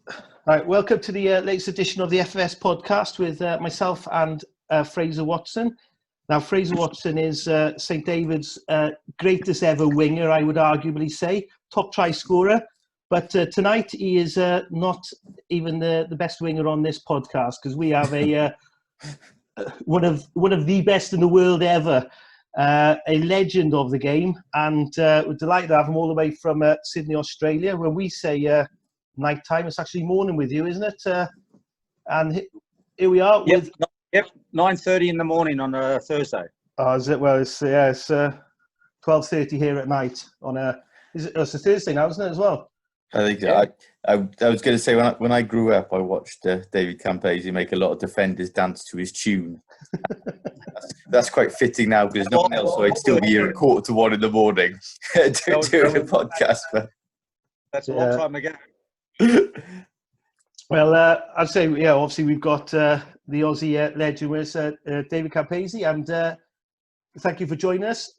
All right, welcome to the latest edition of the FFS Podcast with myself and Fraser Watson. Now, Fraser Watson is St David's greatest ever winger, I would arguably say, top try scorer. But tonight he is not even the best winger on this podcast, because we have one of the best in the world ever, a legend of the game, and we're delighted to have him all the way from Sydney, Australia. When we say night time, it's actually morning with you, isn't it? And here we are. Yep, 9:30 in the morning on a Thursday. Oh, is it? Well, it's 12:30 here at night on a. It's a Thursday now, isn't it, as well? I think I was going to say when I grew up, I watched David Campese make a lot of defenders dance to his tune. That's quite fitting now because no one else, so I'd still be here at 1:45 in the morning doing a podcast. But that's a long time ago. Well, I'd say, yeah, obviously we've got the Aussie legend with us, David Campese, and thank you for joining us.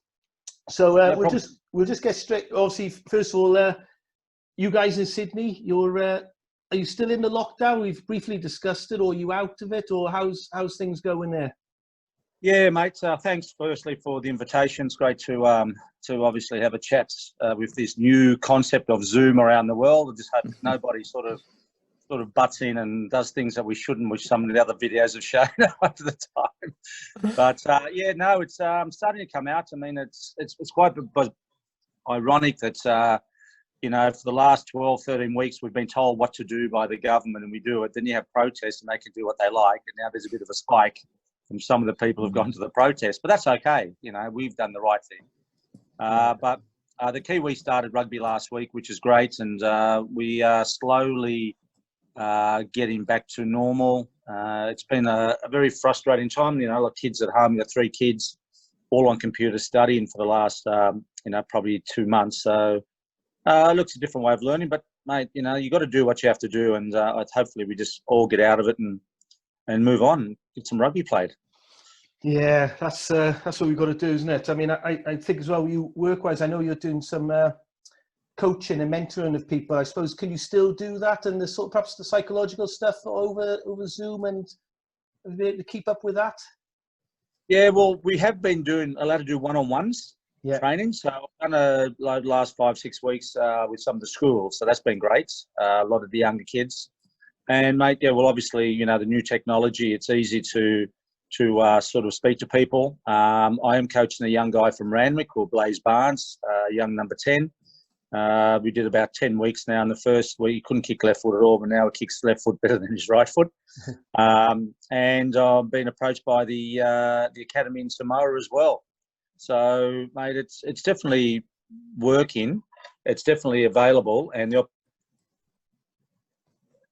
So we'll just get straight. Obviously, first of all, you guys in Sydney, are you still in the lockdown? We've briefly discussed it, or are you out of it, or how's things going there? Yeah, mate. Thanks firstly for the invitation. It's great to obviously have a chat with this new concept of Zoom around the world. I just hope nobody sort of butts in and does things that we shouldn't, which some of the other videos have shown over the time. But it's starting to come out. I mean, it's quite ironic that for the last 12, 13 weeks we've been told what to do by the government, and we do it. Then you have protests and they can do what they like, and now there's a bit of a spike from some of the people who've gone to the protest. But that's okay. We've done the right thing. But the Kiwi started rugby last week, which is great, and we are slowly getting back to normal. It's been a very frustrating time. Like kids at home, got 3 kids, all on computer studying for the last, probably 2 months. So it looks a different way of learning. But mate, you got to do what you have to do, and hopefully we just all get out of it and move on and get some rugby played. Yeah, that's what we've got to do, isn't it? I mean, I think as well, you work-wise, I know you're doing some coaching and mentoring of people. I suppose, can you still do that, and perhaps the psychological stuff over Zoom, and be able to keep up with that? Yeah, well, we have been allowed to do one-on-ones training. So I've done the last 5-6 weeks with some of the schools. So that's been great. A lot of the younger kids. And mate, obviously, the new technology, it's easy to sort of speak to people. I am coaching a young guy from Randwick called Blaze Barnes, young number 10. We did about 10 weeks now. In the first week, he couldn't kick left foot at all, but now he kicks left foot better than his right foot. And I've been approached by the academy in Samoa as well. So, mate, it's definitely working. It's definitely available, and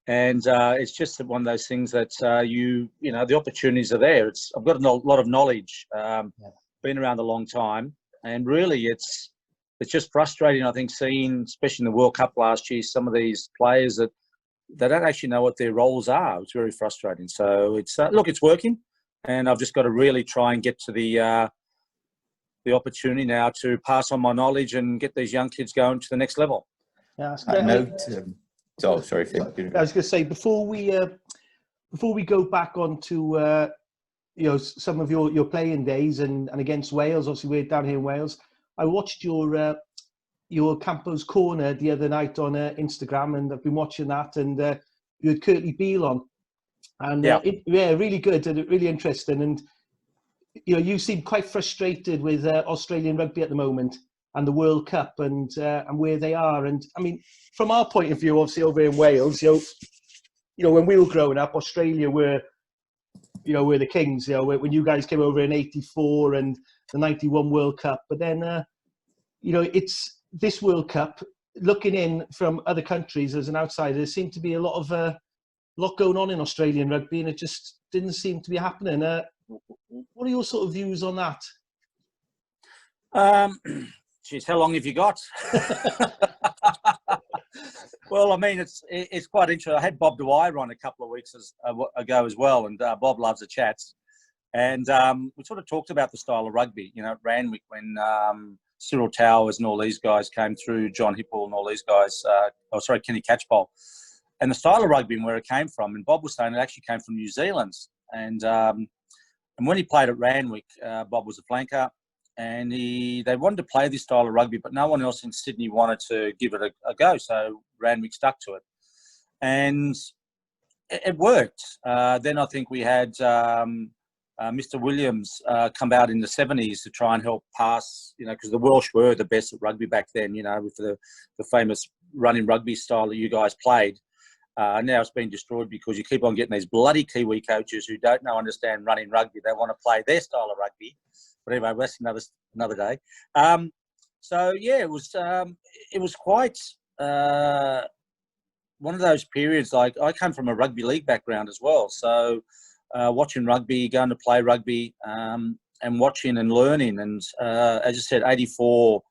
it's just one of those things that the opportunities are there. I've got a lot of knowledge, been around a long time, and really it's just frustrating, I think, seeing, especially in the World Cup last year, some of these players that they don't actually know what their roles are. It's very frustrating. So it's it's working, and I've just got to really try and get to the opportunity now to pass on my knowledge and get these young kids going to the next level. Yeah, that's great. Sorry, Finn. I was going to say, before we go back onto some of your playing days and against Wales, obviously we're down here in Wales. I watched your Campo's Corner the other night on Instagram, and I've been watching that, and you had Curtly Beale on, and really good and really interesting. And you seem quite frustrated with Australian rugby at the moment and the World Cup and where they are. And I mean, from our point of view, obviously over in Wales, when we were growing up, Australia were the kings. When you guys came over in '84 and the '91 World Cup, but then it's this World Cup. Looking in from other countries as an outsider, there seemed to be a lot going on in Australian rugby, and it just didn't seem to be happening. What are your sort of views on that? Geez, how long have you got? Well, I mean, it's quite interesting. I had Bob Dwyer on a couple of weeks ago as well, and Bob loves the chats. And we sort of talked about the style of rugby, at Randwick when Cyril Towers and all these guys came through, John Hipple and all these guys. Kenny Catchpole. and the style of rugby and where it came from. And Bob was saying it actually came from New Zealand. And when he played at Randwick, Bob was a flanker, and they wanted to play this style of rugby, but no one else in Sydney wanted to give it a go. So Randwick stuck to it, and it worked. Then I think we had Mr. Williams come out in the 70s to try and help pass, because the Welsh were the best at rugby back then, with the famous running rugby style that you guys played. Now it's been destroyed because you keep on getting these bloody Kiwi coaches who don't understand running rugby. They want to play their style of rugby. But anyway, that's another day. So yeah, it was quite one of those periods. Like, I come from a rugby league background as well, so watching rugby, going to play rugby, and watching and learning. And as I said, '84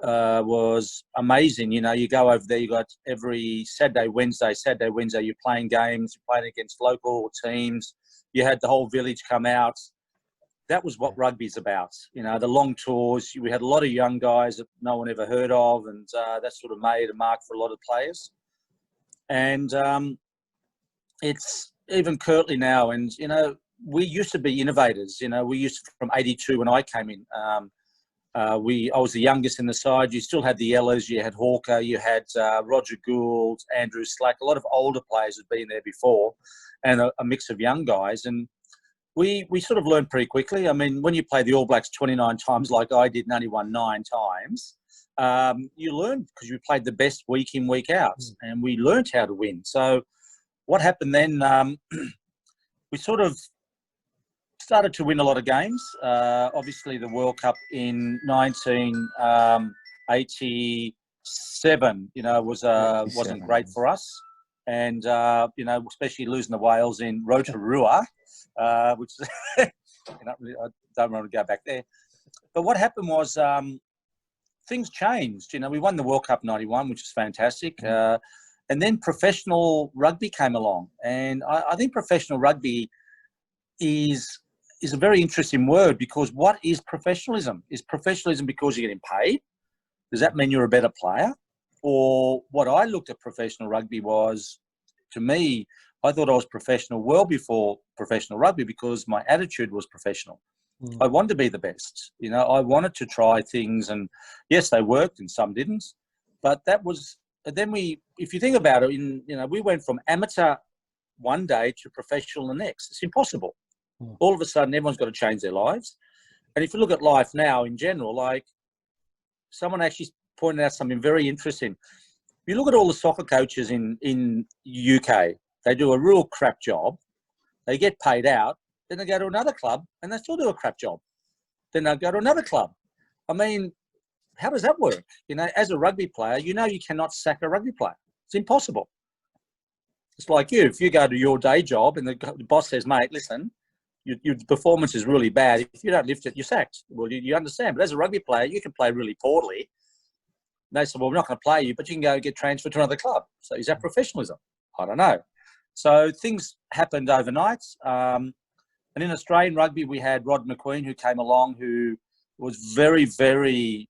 was amazing. You go over there, you got every Saturday, Wednesday, you're playing games, you're playing against local teams. You had the whole village come out. That was what rugby's about. The long tours. We had a lot of young guys that no one ever heard of, and that sort of made a mark for a lot of players. And it's even currently now. And, we used to be innovators. We used to, from '82 when I came in, I was the youngest in the side. You still had the Ellers, you had Hawker, you had Roger Gould, Andrew Slack. A lot of older players had been there before, and a mix of young guys. And we sort of learned pretty quickly. I mean, when you play the All Blacks 29 times like I did and only won 9 times, you learn because you played the best week in, week out, and we learned how to win. So what happened then, we sort of started to win a lot of games. Obviously, the World Cup in 1987, wasn't great for us. And, especially losing the Wales in Rotorua, which I don't want to go back there. But what happened was things changed. We won the World Cup '91, which is fantastic. And then professional rugby came along. And I think professional rugby is a very interesting word, because what is professionalism? Is professionalism because you're getting paid? Does that mean you're a better player? Or what I looked at professional rugby was, to me, I thought I was professional well before professional rugby, because my attitude was professional. I wanted to be the best. I wanted to try things, and yes, they worked and some didn't. But that was, then if you think about it, we went from amateur one day to professional the next. It's impossible. All of a sudden, everyone's got to change their lives. And if you look at life now in general, like, someone actually pointed out something very interesting. You look at all the soccer coaches in UK, they do a real crap job. They get paid out. Then they go to another club and they still do a crap job. Then they'll go to another club. I mean, how does that work? As a rugby player, you cannot sack a rugby player. It's impossible. It's like if you go to your day job and the boss says, mate, listen, your performance is really bad. If you don't lift it, you're sacked. Well, you understand. But as a rugby player, you can play really poorly. They said, well, we're not going to play you, but you can go get transferred to another club. So is that professionalism? I don't know. So things happened overnight. And in Australian rugby, we had Rod McQueen, who came along, who was very, very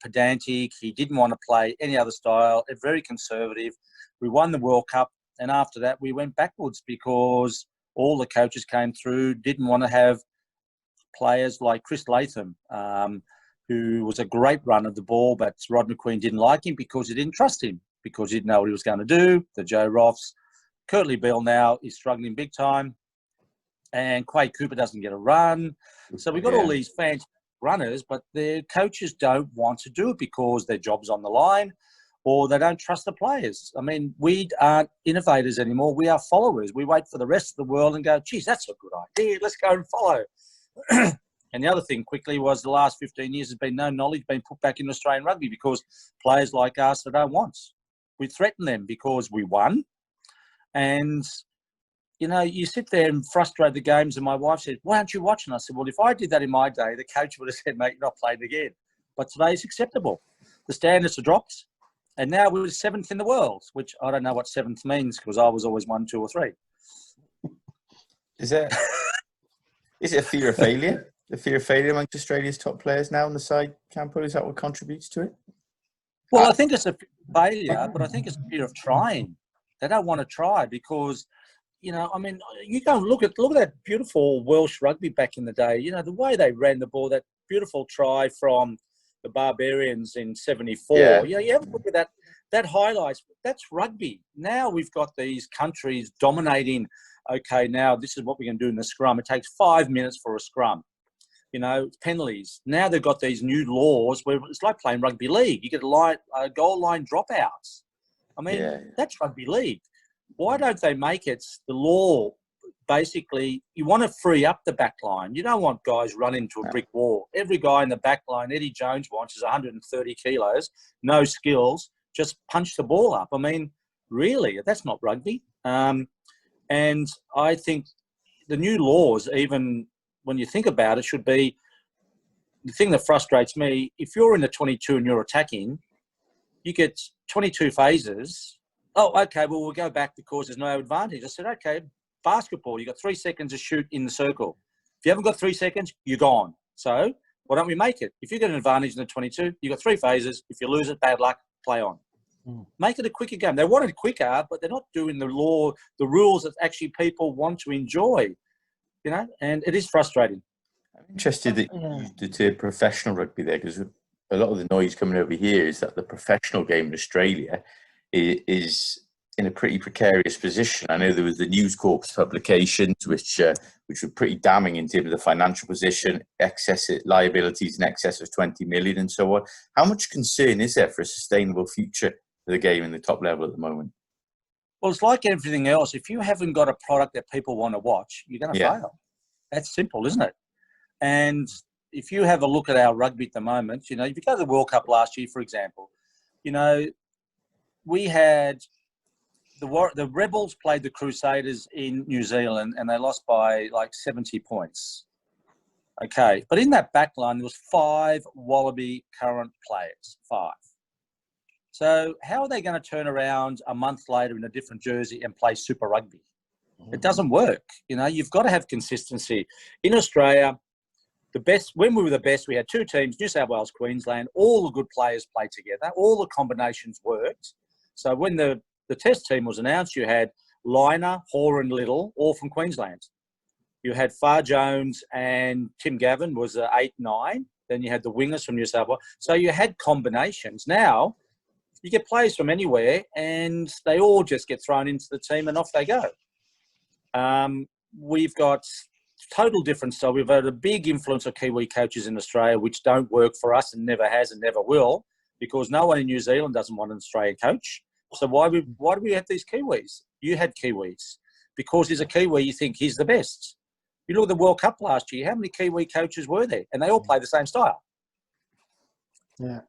pedantic. He didn't want to play any other style, very conservative. We won the World Cup. And after that, we went backwards because all the coaches came through, didn't want to have players like Chris Latham, who was a great runner of the ball, but Rod McQueen didn't like him because he didn't trust him, because he didn't know what he was going to do. The Joe Roffs. Curtly Bell now is struggling big time. And Quade Cooper doesn't get a run. So we've got all these fancy runners, but their coaches don't want to do it because their job's on the line, or they don't trust the players. I mean, we aren't innovators anymore. We are followers. We wait for the rest of the world and go, geez, that's a good idea. Let's go and follow. And the other thing quickly was the last 15 years has been no knowledge being put back in Australian rugby, because players like us, they don't want. We threaten them because we won. And, you sit there and frustrate the games. And my wife said, why aren't you watching? I said, well, if I did that in my day, the coach would have said, mate, you're not playing again. But today it's acceptable. The standards are dropped. And now we're 7th in the world, which I don't know what 7th means, because I was always 1, 2 or 3. Is it a fear of failure? The fear of failure amongst Australia's top players now on the side, Campo? Is that what contributes to it? Well, I think it's a fear of failure, but I think it's a fear of trying. They don't want to try because, I mean, you go and look at that beautiful Welsh rugby back in the day. The way they ran the ball, that beautiful try from the Barbarians in '74. Yeah. You have a look at that. That highlights, that's rugby. Now we've got these countries dominating. Okay, now this is what we're going to do in the scrum. It takes 5 minutes for a scrum. Penalties. Now they've got these new laws where it's like playing rugby league. You get goal line dropouts. I mean, that's rugby league. Why don't they make it the law? Basically, you want to free up the back line. You don't want guys running into a brick wall. Every guy in the back line, Eddie Jones wants, is 130 kilos, no skills, just punch the ball up. I mean, really, that's not rugby. And I think the new laws, even when you think about it, should be the thing that frustrates me. If you're in the 22 and you're attacking, you get 22 phases. Oh, okay, well, we'll go back because there's no advantage. I said, okay, basketball, you got 3 seconds to shoot in the circle. If you haven't got 3 seconds, you're gone. So why don't we make it? If you get an advantage in the 22, you got 3 phases. If you lose it, bad luck, play on. Make it a quicker game. They want it quicker, but they're not doing the rules that actually people want to enjoy, and it is frustrating. I'm interested that you used the term professional rugby there, because a lot of the noise coming over here is that the professional game in Australia is in a pretty precarious position. I know there was the News Corp's publications, which were pretty damning in terms of the financial position, excess liabilities in excess of 20 million and so on. How much concern is there for a sustainable future for the game in the top level at the moment? Well, it's like everything else. If you haven't got a product that people want to watch, you're going to fail. That's simple, isn't it? And if you have a look at our rugby at the moment, if you go to the World Cup last year, for example, we had the Rebels played the Crusaders in New Zealand and they lost by like 70 points. Okay. But in that back line, there was 5 Wallaby current players, 5. So how are they going to turn around a month later in a different jersey and play Super Rugby? It doesn't work. You've got to have consistency. In Australia, when we were the best, we had 2 teams, New South Wales, Queensland. All the good players played together. All the combinations worked. So when the test team was announced, you had Liner, Hoare and Little, all from Queensland. You had Far Jones and Tim Gavin was 8-9. Then you had the wingers from New South Wales. So you had combinations. Now, you get players from anywhere and they all just get thrown into the team and off they go. We've got total different style. We've had a big influence of Kiwi coaches in Australia, which don't work for us and never has and never will, because no one in New Zealand doesn't want an Australian coach. So why do we have these Kiwis? You had Kiwis. Because he's a Kiwi, you think he's the best. You look at the World Cup last year, how many Kiwi coaches were there? And they all play the same style. Yeah.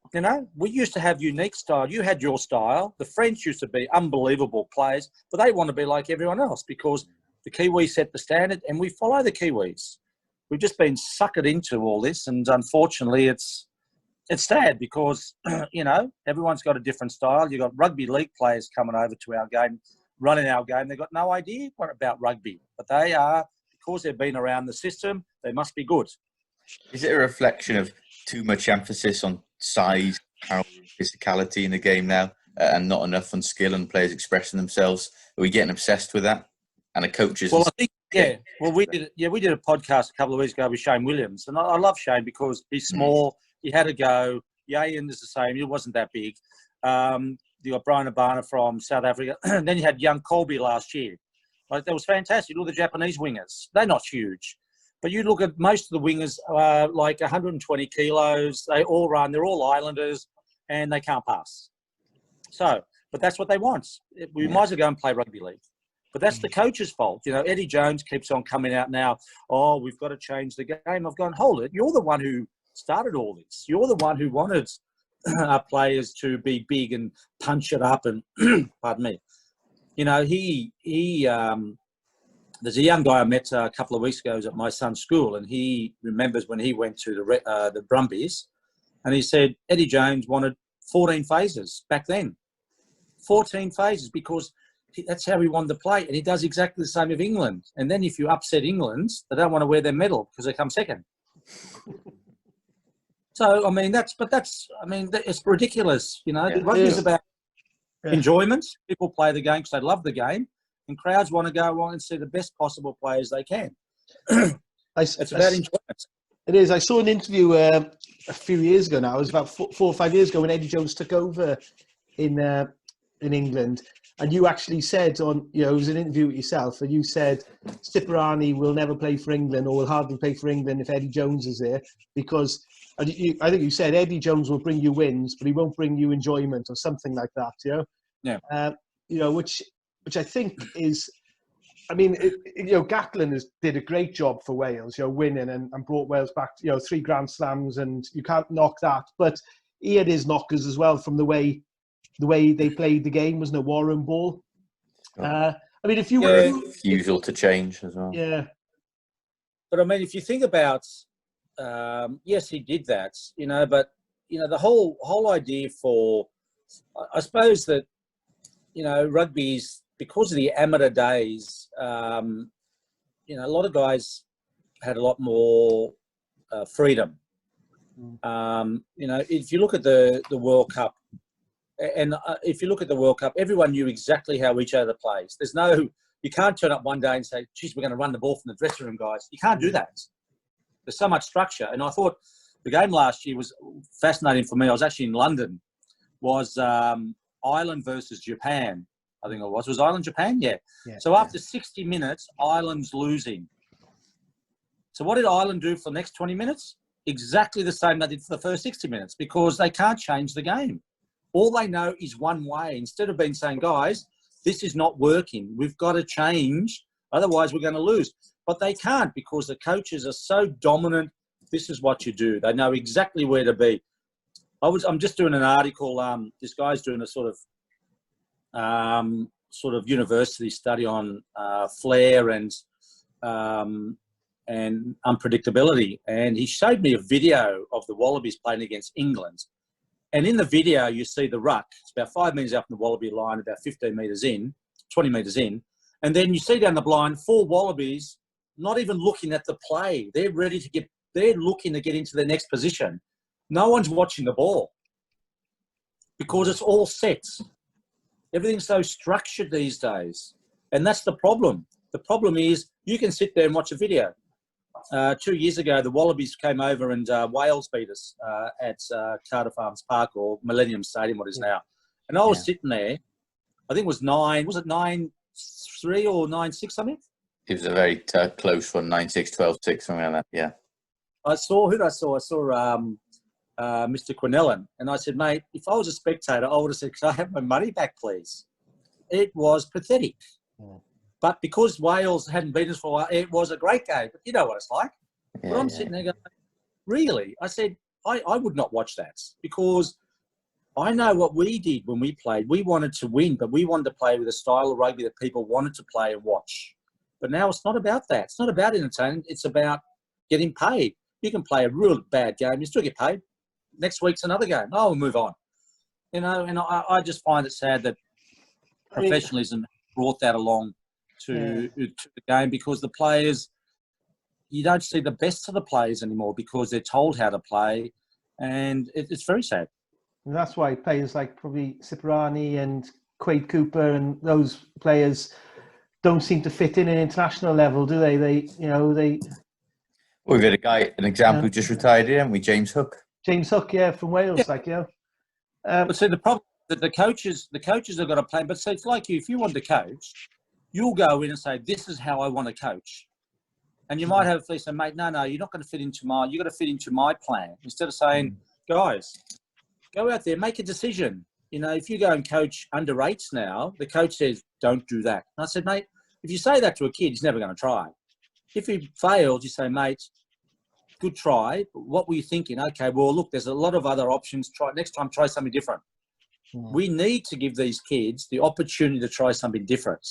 We used to have unique style. You had your style. The French used to be unbelievable players, but they want to be like everyone else because the Kiwis set the standard and we follow the Kiwis. We've just been suckered into all this, and unfortunately it's sad because, everyone's got a different style. You've got rugby league players coming over to our game, running our game. They've got no idea about rugby, but they are, because they've been around the system, they must be good. Is it a reflection of too much emphasis on size, power, physicality in the game now, and not enough on skill and players expressing themselves? Are we getting obsessed with that? And the coaches? Well, I think, yeah. Well, we did a podcast a couple of weeks ago with Shane Williams, and I love Shane because he's small. He had a go. Yayan is the same. He wasn't that big. You got Brian Abana from South Africa. And then you had young Colby last year. Like, that was fantastic. Look at the Japanese wingers. They're not huge. But you look at most of the wingers are like 120 kilos. They all run. They're all islanders, and they can't pass. So, but that's what they want. We might as well go and play rugby league. But that's the coach's fault. Eddie Jones keeps on coming out now. Oh, we've got to change the game. I've gone, hold it. You're the one who started all this. You're the one who wanted our players to be big and punch it up. And pardon me. There's a young guy I met a couple of weeks ago at my son's school, and he remembers when he went to the Brumbies, and he said Eddie Jones wanted 14 phases back then. 14 phases because that's how he wanted to play, and he does exactly the same with England. And then if you upset England, they don't want to wear their medal because they come second. So, it's ridiculous. Rugby's about enjoyment. People play the game because they love the game, and crowds want to go on and see the best possible players they can. It's about enjoyment. It is. I saw an interview a few years ago now. It was about 4 or 5 years ago when Eddie Jones took over in England, and you actually said on, it was an interview with yourself, and you said Cipriani will never play for England, or will hardly play for England if Eddie Jones is there, because I think you said Eddie Jones will bring you wins, but he won't bring you enjoyment, or something like that. Yeah. Which I think is. I mean, Gatlin did a great job for Wales, winning and brought Wales back, 3 Grand Slams, and you can't knock that. But he had his knockers as well from the way they played the game, wasn't it? Warren ball. I mean, if you were refusal to change as well. Yeah. But I mean, if you think about, yes, he did that, but the whole idea for, I suppose that, rugby's, because of the amateur days, a lot of guys had a lot more freedom. If you look at the World Cup, and if you look at the World Cup, everyone knew exactly how each other plays. You can't turn up one day and say, geez, we're going to run the ball from the dressing room, guys. You can't do that. There's so much structure. And I thought the game last year was fascinating for me. I was actually in London, was Ireland versus Japan. I think it was Ireland, Japan? Yeah. So after 60 minutes, Ireland's losing. So what did Ireland do for the next 20 minutes? Exactly the same they did for the first 60 minutes, because they can't change the game. All they know is one way. Instead of being saying, guys, this is not working. We've got to change. Otherwise, we're going to lose. But they can't, because the coaches are so dominant. This is what you do. They know exactly where to be. I'm just doing an article. This guy's doing a sort of university study on flair and unpredictability. And he showed me a video of the Wallabies playing against England. And in the video, you see the ruck. It's about 5 metres out from the Wallaby line, about 15 metres in, 20 metres in. And then you see down the blind 4 Wallabies not even looking at the play. They're looking to get into the next position. No one's watching the ball because it's all set. Everything's so structured these days. And that's the problem. The problem is you can sit there and watch a video. 2 years ago, the Wallabies came over and Wales beat us at Cardiff Arms Park, or Millennium Stadium, what is now. And I was sitting there. I think it was 9-3 or 9-6 something? It was a very close one, 9-6, 12-6, something like that, yeah. I saw Mr. Quinellan, and I said, mate, if I was a spectator, I would have said, can I have my money back, please? It was pathetic. Yeah. But because Wales hadn't beaten us for a while, it was a great game. But you know what it's like. Yeah, but I'm sitting there going, really? I said, I would not watch that, because I know what we did when we played. We wanted to win, but we wanted to play with a style of rugby that people wanted to play and watch. But now it's not about that. It's not about entertainment. It's about getting paid. You can play a real bad game. You still get paid. Next week's another game. Oh, we'll move on. And I just find it sad that professionalism brought that along to the game, because the players, you don't see the best of the players anymore because they're told how to play, and it's very sad. And that's why players like probably Cipriani and Quade Cooper and those players don't seem to fit in an international level, do they? Well, we've had an example who just retired here, haven't we? James Hook, from Wales, but see, the problem that the coaches have got to play. But see, it's like if you want to coach, you'll go in and say, this is how I want to coach. And you might have a say, mate, no, you're not going to fit into you've got to fit into my plan. Instead of saying, guys, go out there, make a decision. If you go and coach under 8s now, the coach says, don't do that. And I said, mate, if you say that to a kid, he's never going to try. If he fails, you say, mate, good try, but what were you thinking? Okay, well, look, there's a lot of other options. Next time, try something different. We need to give these kids the opportunity to try something different.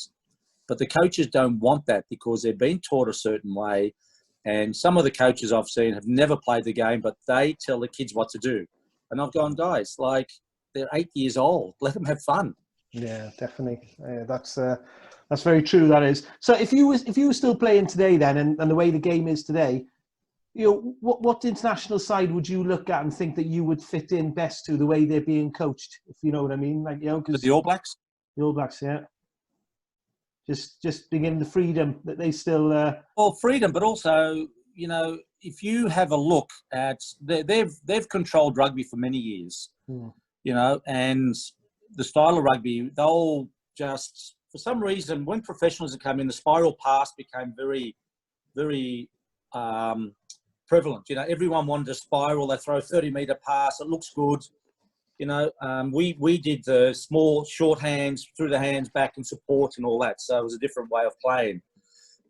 But the coaches don't want that, because they're being taught a certain way. And some of the coaches I've seen have never played the game, but they tell the kids what to do. And I've gone, guys, they're 8 years old. Let them have fun. Yeah, definitely. That's very true. That is. So if you were still playing today, then, and the way the game is today, what international side would you look at and think that you would fit in best to the way they're being coached, if you know what I mean? Like, because the All Blacks? The All Blacks, yeah. Just being given the freedom that they still... Well, freedom, but also, if you have a look at... They've controlled rugby for many years, and the style of rugby, they'll just... For some reason, when professionals come in, the spiral pass became very, very... prevalent. Everyone wanted to spiral. They throw a 30-metre pass. It looks good. We did the small, short hands, through the hands, back and support and all that. So it was a different way of playing.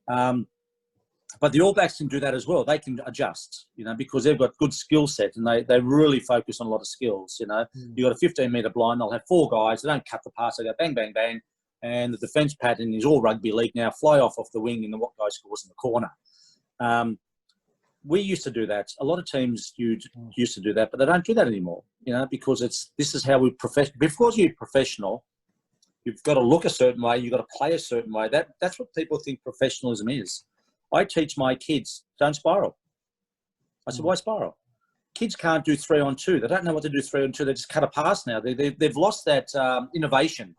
But the All Blacks can do that as well. They can adjust, because they've got good skill set and they really focus on a lot of skills, You've got a 15-metre blind. They'll have 4 guys. They don't cut the pass. They go bang, bang, bang. And the defence pattern is all rugby league now. Fly off the wing and what guy scores in the corner. We used to do that. A lot of teams used to do that, but they don't do that anymore, because this is how we because you're professional, you've got to look a certain way, you've got to play a certain way. That's what people think professionalism is. I teach my kids, don't spiral. I said, why spiral? Kids can't do 3-on-2. They don't know what to do 3-on-2. They just cut a pass now. They've lost that innovation.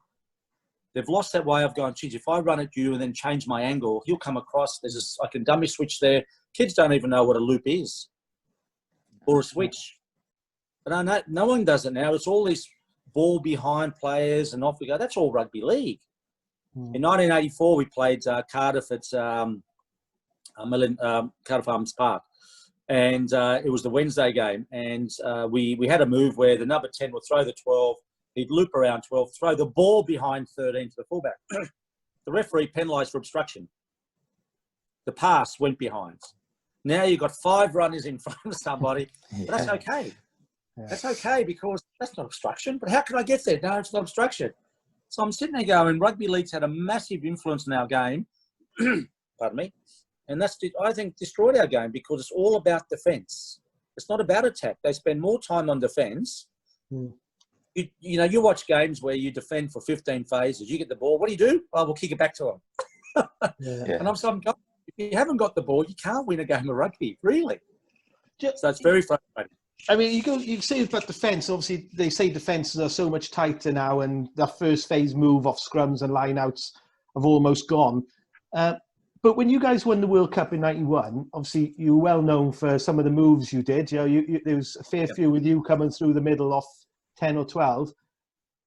They've lost that way of going, geez, if I run at you and then change my angle, he'll come across. I can dummy switch there. Kids don't even know what a loop is or a switch. But no one does it now. It's all these ball behind players and off we go. That's all rugby league. In 1984, we played Cardiff at Cardiff Arms Park. And it was the Wednesday game. And we had a move where the number 10 would throw the 12. He'd loop around 12, throw the ball behind 13 to the fullback. The referee penalised for obstruction. The pass went behind. Now you've got 5 runners in front of somebody. But that's okay. Yeah. That's okay because that's not obstruction. But how can I get there? No, it's not obstruction. So I'm sitting there going, rugby league's had a massive influence in our game. Pardon me. And that's, I think, destroyed our game because it's all about defence. It's not about attack. They spend more time on defence. You watch games where you defend for 15 phases. You get the ball. What do? Oh, we'll kick it back to them. And I'm saying, if you haven't got the ball, you can't win a game of rugby, really. So it's very frustrating. I mean, you say about defence. Obviously, they say defences are so much tighter now, and that first phase move off scrums and lineouts have almost gone. But when you guys won the World Cup in '91, obviously you were well known for some of the moves you did. There was a fair few with you coming through the middle off 10 or 12,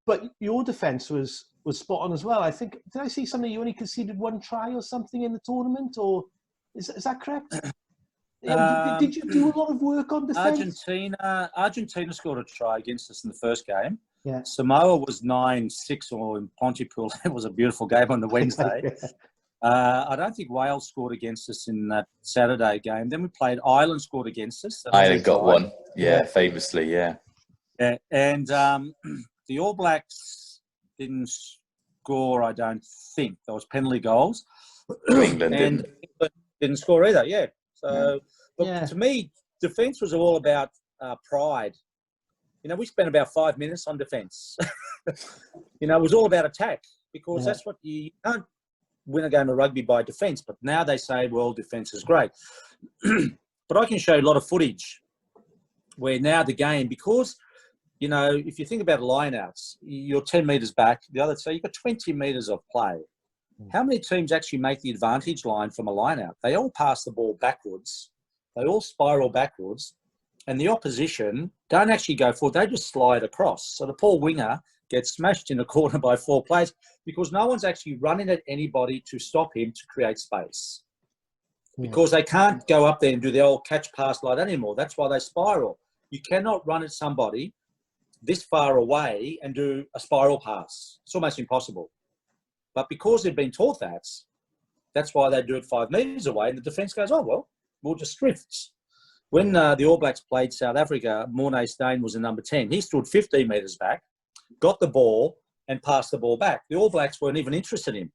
but your defence was spot on as well. I think, did I see something, you only conceded 1 try or something in the tournament, or is that correct? Did you do a lot of work on defence? Argentina scored a try against us in the first game. Yeah. Samoa was 9-6 or in Pontypool. It was a beautiful game on the Wednesday. I don't think Wales scored against us in that Saturday game. Then we played Ireland scored against us. Ireland got one. Yeah, famously, yeah. Yeah, and the All Blacks didn't score, I don't think. There was penalty goals. England didn't score either, yeah. So, to me, defence was all about pride. We spent about 5 minutes on defence. It was all about attack because that's what you can't win a game of rugby by defence. But now they say, well, defence is great. But I can show you a lot of footage where now the game, because if you think about lineouts, you're 10 metres back. So you've got 20 metres of play. How many teams actually make the advantage line from a lineout? They all pass the ball backwards. They all spiral backwards. And the opposition don't actually go forward. They just slide across. So the poor winger gets smashed in the corner by 4 players because no one's actually running at anybody to stop him to create space. Because they can't go up there and do the old catch pass like that anymore. That's why they spiral. You cannot run at somebody this far away and do a spiral pass. It's almost impossible. But because they've been taught that, that's why they do it 5 metres away, and the defence goes, oh, well, we'll just drift. When the All Blacks played South Africa, Mornay Steyn was the number 10. He stood 15 metres back, got the ball, and passed the ball back. The All Blacks weren't even interested in him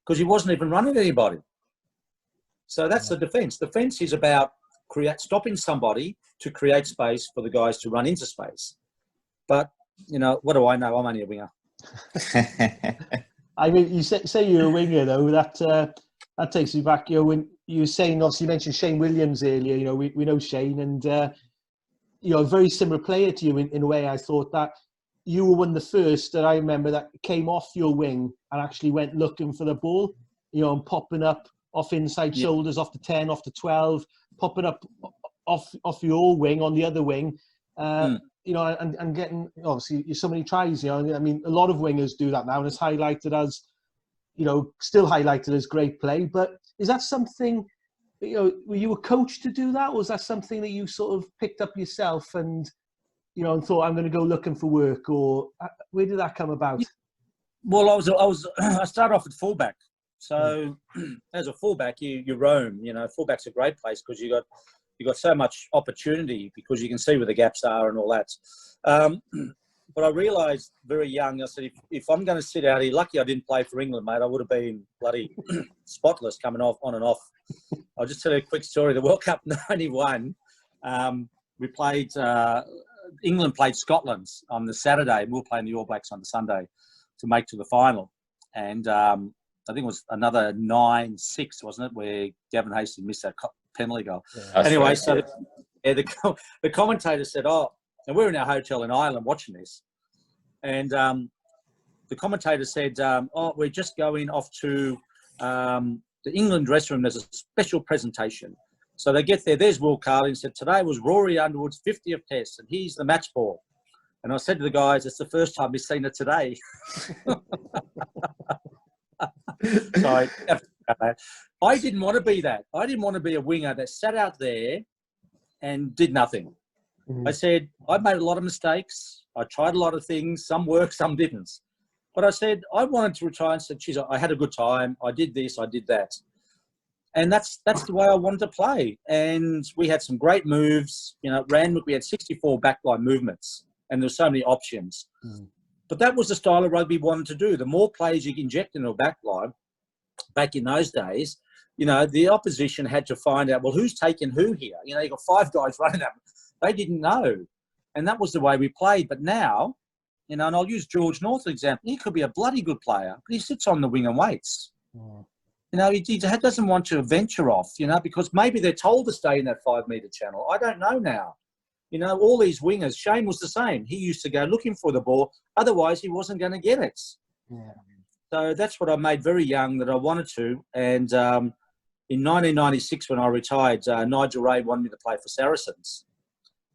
because he wasn't even running at anybody. So that's the defence. Defence is about stopping somebody to create space for the guys to run into space. But, what do I know? I'm only a winger. I mean, you say you're a winger, though. That takes me back. When you were saying, obviously, you mentioned Shane Williams earlier. You know, we know Shane, and you know, a very similar player to you in a way. I thought that you were one of the first that I remember that came off your wing and actually went looking for the ball, you know, and popping up off inside shoulders, off the 10, off the 12, popping up off your wing on the other wing, you know, and getting, obviously, so many tries, you know. I mean, a lot of wingers do that now, and it's highlighted as, you know, still highlighted as great play. But is that something, you know, were you a coach to do that? Or was that something that you sort of picked up yourself and, you know, and thought, I'm going to go looking for work? Or where did that come about? Well, I started off at fullback. So as a fullback, you roam. You know, fullback's a great place because you got so much opportunity because you can see where the gaps are and all that. But I realised very young, I said, if I'm going to sit out here, lucky I didn't play for England, mate. I would have been bloody spotless coming on and off. I'll just tell you a quick story. The World Cup '91, we played, England played Scotland on the Saturday. We were playing the All Blacks on the Sunday to make to the final. And I think it was another 9-6, wasn't it, where Gavin Hastings missed that penalty goal. Yeah. Anyway, right, so the commentator said, and we're in our hotel in Ireland watching this. And the commentator said, we're just going off to the England dressing room. There's a special presentation. So they get there. There's Will Carling. Said, today was Rory Underwood's 50th test, and he's the match ball. And I said to the guys, it's the first time we've seen it today. So I didn't want to be that. I didn't want to be a winger that sat out there and did nothing. Mm-hmm. I said, I made a lot of mistakes. I tried a lot of things. Some worked, some didn't. But I said, I wanted to retire and said, geez, I had a good time. I did this, I did that. And that's the way I wanted to play. And we had some great moves. You know, we had 64 backline movements and there were so many options. Mm. But that was the style of rugby we wanted to do. The more players you inject into a backline, back in those days, you know, the opposition had to find out, well, who's taking who here? You know, you've got 5 guys running up. They didn't know. And that was the way we played. But now, you know, and I'll use George North as an example. He could be a bloody good player, but he sits on the wing and waits. Mm. You know, he doesn't want to venture off, you know, because maybe they're told to stay in that 5-metre channel. I don't know now. You know, all these wingers, Shane was the same. He used to go looking for the ball. Otherwise, he wasn't going to get it. Yeah. So that's what I made very young that I wanted to. And in 1996, when I retired, Nigel Ray wanted me to play for Saracens.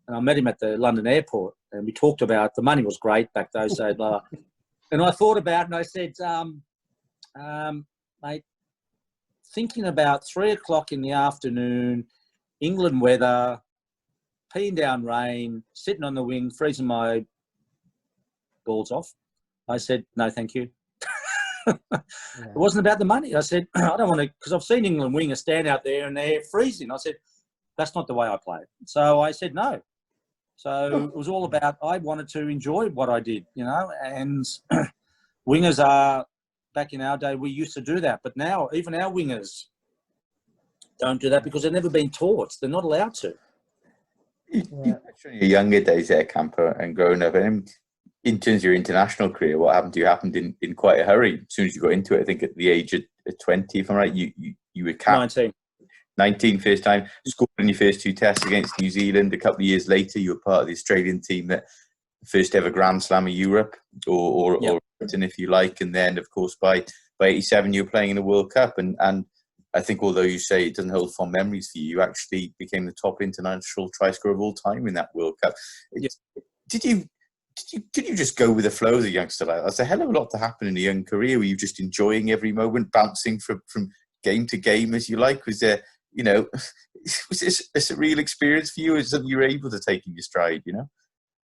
And I met him at the London airport. And we talked about, the money was great back those days. And I thought about it and I said, mate, thinking about 3 o'clock in the afternoon, England weather, peeing down rain, sitting on the wing, freezing my balls off. I said, no, thank you. Yeah. It wasn't about the money. I said, I don't want to, because I've seen England wingers stand out there and they're freezing. I said, that's not the way I play. So I said, no. So it was all about, I wanted to enjoy what I did, you know, and wingers are, back in our day, we used to do that. But now, even our wingers don't do that because they've never been taught. They're not allowed to. You mentioned your younger days there, Campo, and growing up. And in terms of your international career, what happened to you happened in quite a hurry. As soon as you got into it, I think at the age of 20, if I'm right, you were captain. 19 first time, scored in your first 2 tests against New Zealand. A couple of years later, you were part of the Australian team that first ever Grand Slam of Europe, or Britain, if you like. And then, of course, by 87, you were playing in the World Cup. And I think, although you say it doesn't hold fond memories for you, you actually became the top international try scorer of all time in that World Cup. Did you just go with the flow as a youngster like that? That's a hell of a lot to happen in a young career. Were you just enjoying every moment, bouncing from game to game as you like? Was there, you know, was this a surreal experience for you? Is something you were able to take in your stride, you know?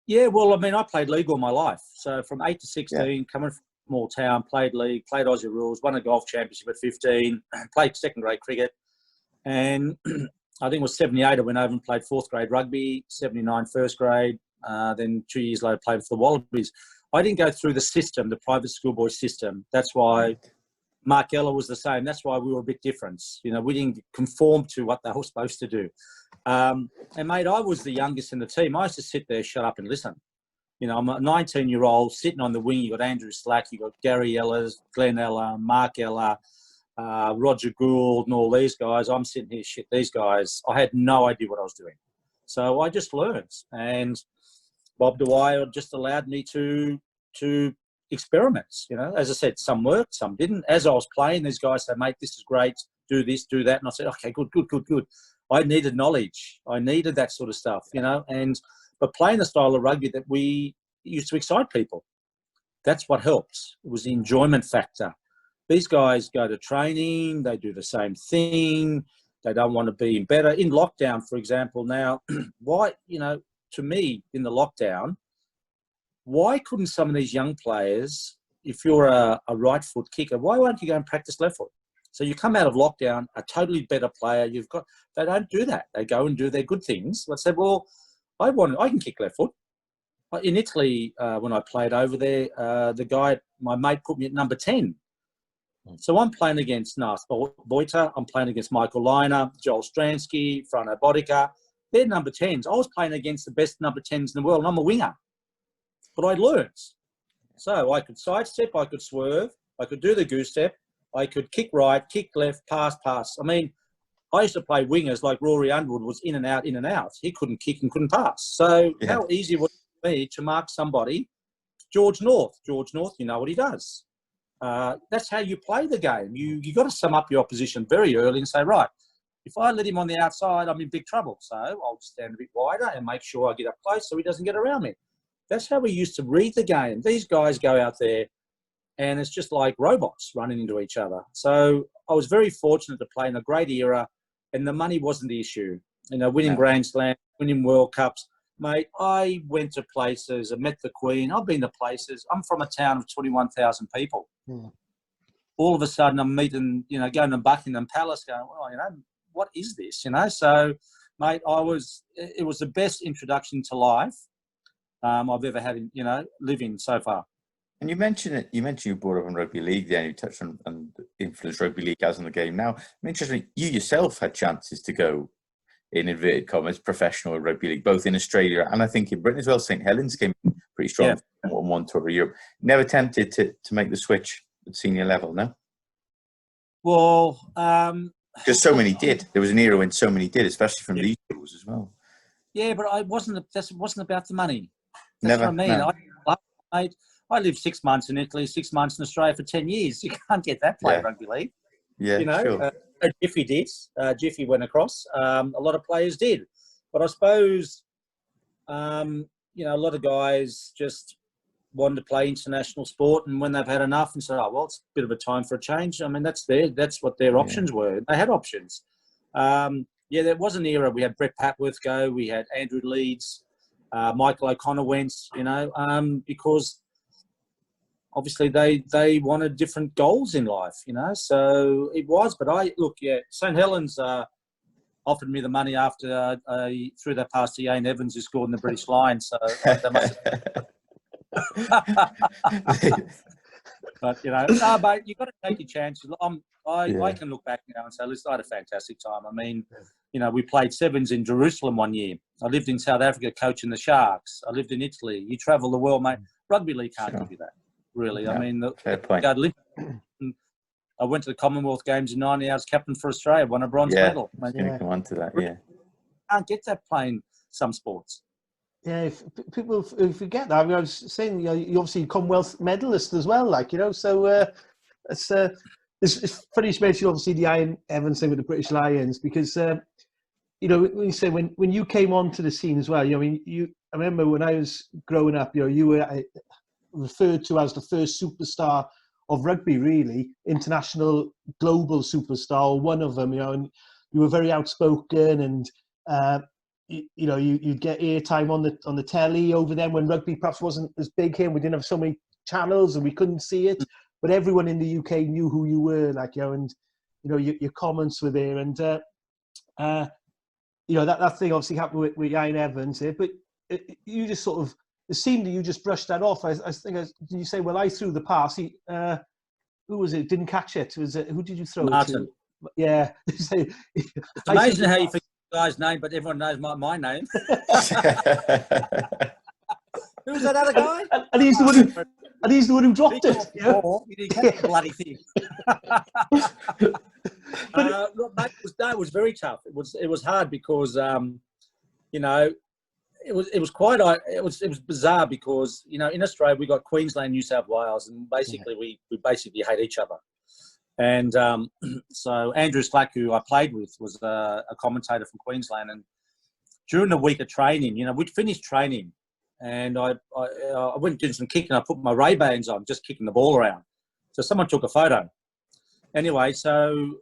Yeah, well, I mean, I played league all my life. So from 8 to 16, coming from a small town, played league, played Aussie rules, won a golf championship at 15, played second-grade cricket. And I think it was 78, I went over and played 4th-grade rugby, 79 first grade. Then 2 years later, played for the Wallabies. I didn't go through the system, the private schoolboy system. That's why Mark Ella was the same. That's why we were a bit different. You know, we didn't conform to what they were supposed to do. And, mate, I was the youngest in the team. I used to sit there, shut up and listen. You know, I'm a 19-year-old sitting on the wing. You got Andrew Slack, you got Gary Ellers, Glenn Ella, Mark Ella, Roger Gould and all these guys. I'm sitting here, shit, these guys, I had no idea what I was doing. So I just learned. And Bob Dwyer just allowed me to experiments. You know, as I said, some worked, some didn't. As I was playing, these guys said, mate, this is great, do this, do that. And I said, okay, good. I needed knowledge. I needed that sort of stuff, you know, but playing the style of rugby that we used to excite people. That's what helps. It was the enjoyment factor. These guys go to training, they do the same thing, they don't want to be better. In lockdown, for example, now, why, you know, to me, in the lockdown, why couldn't some of these young players, if you're a right foot kicker, why won't you go and practice left foot? So you come out of lockdown, a totally better player. They don't do that. They go and do their good things. Let's say, well, I can kick left foot. In Italy, when I played over there, my mate put me at number 10. So I'm playing against Nas Boita, I'm playing against Michael Liner, Joel Stransky, Frano Bodica. They're number 10s. I was playing against the best number 10s in the world, and I'm a winger. But I learned. So I could sidestep, I could swerve, I could do the goose step, I could kick right, kick left, pass. I mean, I used to play wingers like Rory Underwood was in and out. He couldn't kick and couldn't pass. So How easy would it be to mark somebody? George North, you know what he does. That's how you play the game. You got to sum up your opposition very early and say, right, if I let him on the outside, I'm in big trouble. So I'll stand a bit wider and make sure I get up close so he doesn't get around me. That's how we used to read the game. These guys go out there and it's just like robots running into each other. So I was very fortunate to play in a great era, and the money wasn't the issue. You know, winning Grand Slam, winning World Cups. Mate, I went to places, I met the Queen, I've been to places. I'm from a town of 21,000 people. All of a sudden I'm meeting, you know, going to Buckingham Palace going, well, you know, what is this, you know? So, mate, it was the best introduction to life I've ever had, you know, living so far. And you mentioned you brought up on rugby league there, and you touched on the influence rugby league has on the game now. I'm interested, you yourself had chances to go, in inverted commas, professional rugby league, both in Australia and I think in Britain as well. St Helens came pretty strong on one tour of Europe. Never tempted to make the switch at senior level, no? Well, because so many did. There was an era when so many did, especially from these tours as well. Yeah, but that wasn't about the money. That's Never. what I mean. No. I lived 6 months in Italy, 6 months in Australia for 10 years. You can't get that playing rugby league. Yeah, you know, sure. Jiffy did. Jiffy went across. A lot of players did. But I suppose, you know, a lot of guys just wanted to play international sport, and when they've had enough and said, oh, well, it's a bit of a time for a change. I mean, that's what their options were. They had options. There was an era. We had Brett Patworth go. We had Andrew Leeds. Michael O'Connor went, you know, because obviously they wanted different goals in life, you know. So it was. But St Helens offered me the money after I threw that past to Ian Evans, who scored in the British line. So they must have... But, you know, no, mate, you've got to take your chances. I can look back now and say, listen, I had a fantastic time. I mean, you know, we played sevens in Jerusalem one year. I lived in South Africa coaching the Sharks. I lived in Italy. You travel the world, mate. Rugby league can't give you that, really. I mean, fair point. I went to the Commonwealth Games in 90 hours, captain for Australia, won a bronze medal. I was going to come on to that, You can't get that playing some sports. Yeah, if people forget that. I mean, I was saying, you know, you obviously Commonwealth medalist as well, like, you know, so it's funny you mentioned obviously the Ian Evans thing with the British Lions, because you know, when you say when you came onto the scene as well, you know, I mean, I remember when I was growing up, you know, you were referred to as the first superstar of rugby, really, international, global superstar, one of them, you know, and you were very outspoken, and you know, you'd get airtime on the telly over then when rugby perhaps wasn't as big here. We didn't have so many channels and we couldn't see it, but everyone in the UK knew who you were, like, you know, and, you know, your comments were there. And, you know, that thing obviously happened with Ian Evans here, but you just sort of, it seemed that you just brushed that off. I think, did you say, well, I threw the pass. Who was it? Didn't catch it. Who did you throw Martin. it to? Yeah. It's amazing how you forget the guy's name, but everyone knows my name. Who's that other guy? And he's the one And he's the one who dropped it. Yeah? He didn't catch the bloody thing. Look, mate, it was very tough. It was hard because you know, it was bizarre because, you know, in Australia we got Queensland, New South Wales, and basically we basically hate each other. And so Andrew Slack, who I played with, was a commentator from Queensland, and during the week of training, you know, we'd finished training, and I went doing some kicking. I put my Ray-Bans on, just kicking the ball around. So someone took a photo. Anyway, so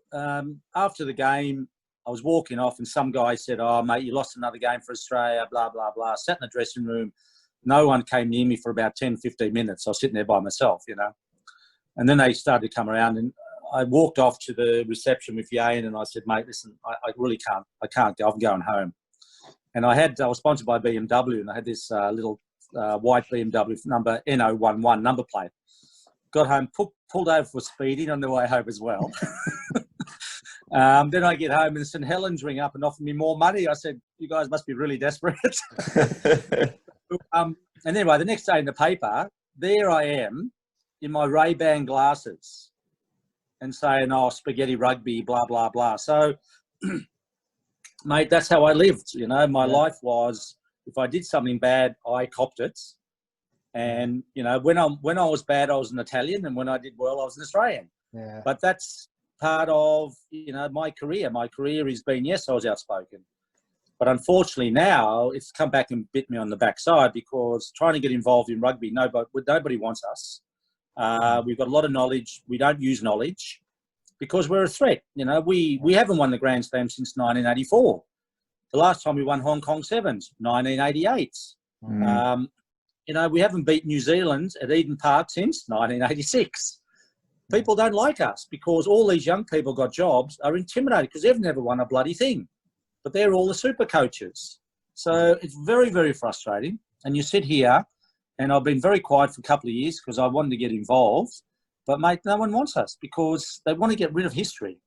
after the game, I was walking off, and some guy said, "Oh, mate, you lost another game for Australia, blah, blah, blah." Sat in the dressing room. No one came near me for about 10, 15 minutes. I was sitting there by myself, you know. And then they started to come around, and I walked off to the reception with Yane, and I said, "Mate, listen, I really can't. I can't go. I'm going home." And I was sponsored by BMW, and I had this little white BMW number NO11 number plate. Got home, pulled over for speeding on the way home as well. Then I get home and St Helens ring up and offer me more money. I said, "You guys must be really desperate." And anyway, the next day in the paper, there I am in my Ray-Ban glasses and saying, "Oh, spaghetti rugby, blah, blah, blah." So, mate, that's how I lived. You know, my life was, if I did something bad, I copped it. And, you know, when I was bad, I was an Italian, and when I did well, I was an Australian. Yeah. But that's part of, you know, my career. My career has been, yes, I was outspoken. But unfortunately now it's come back and bit me on the backside, because trying to get involved in rugby, nobody wants us. We've got a lot of knowledge. We don't use knowledge because we're a threat. You know, we haven't won the Grand Slam since 1984. The last time we won Hong Kong Sevens, 1988. You know, we haven't beat New Zealand at Eden Park since 1986. People don't like us because all these young people got jobs, are intimidated because they've never won a bloody thing. But they're all the super coaches. So it's very, very frustrating. And you sit here, and I've been very quiet for a couple of years because I wanted to get involved. But, mate, no one wants us because they want to get rid of history.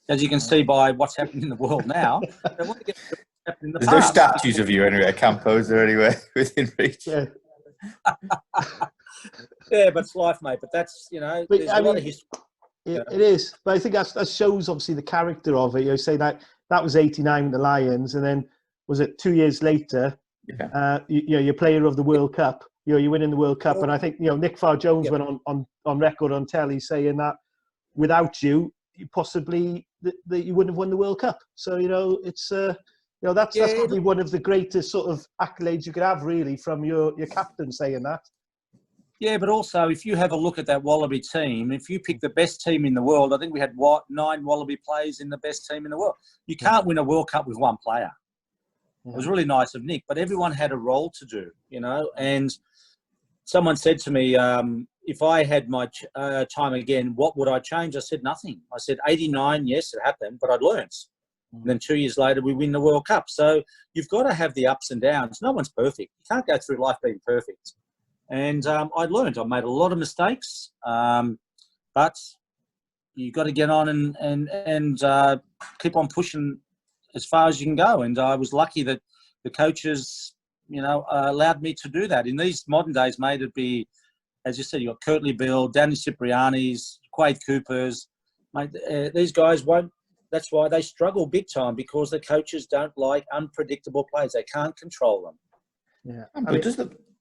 As you can see by what's happening in the world now, they want to get rid of what's happening in the past. There's no statues of you anyway at Campo, is there anywhere within reach? Yeah. Yeah, but it's life, mate. But that's, you know, there's a lot of history. It is. But I think that shows, obviously, the character of it. You say that was 89 with the Lions, and then, was it 2 years later, you're player of the World Cup. You're winning the World Cup. And I think, you know, Nick Farr-Jones went on record on telly saying that without you, possibly that you wouldn't have won the World Cup. So, you know, it's you know, that's probably one of the greatest sort of accolades you could have, really, from your captain saying that. Yeah, but also, if you have a look at that Wallaby team, if you pick the best team in the world, I think we had 9 Wallaby players in the best team in the world. You can't win a World Cup with one player. It was really nice of Nick, but everyone had a role to do, you know. And someone said to me, if I had my time again, what would I change? I said nothing. I said 89, yes, it happened, but I'd learnt. And then 2 years later, we win the World Cup. So you've got to have the ups and downs. No one's perfect. You can't go through life being perfect. And I learned. I made a lot of mistakes, but you've got to get on and keep on pushing as far as you can go. And I was lucky that the coaches, you know, allowed me to do that. In these modern days, mate, it'd be, as you said, you've got Curtly Bill, Danny Cipriani's, Quade Cooper's. Mate, these guys won't. That's why they struggle big time, because the coaches don't like unpredictable players. They can't control them. Yeah, but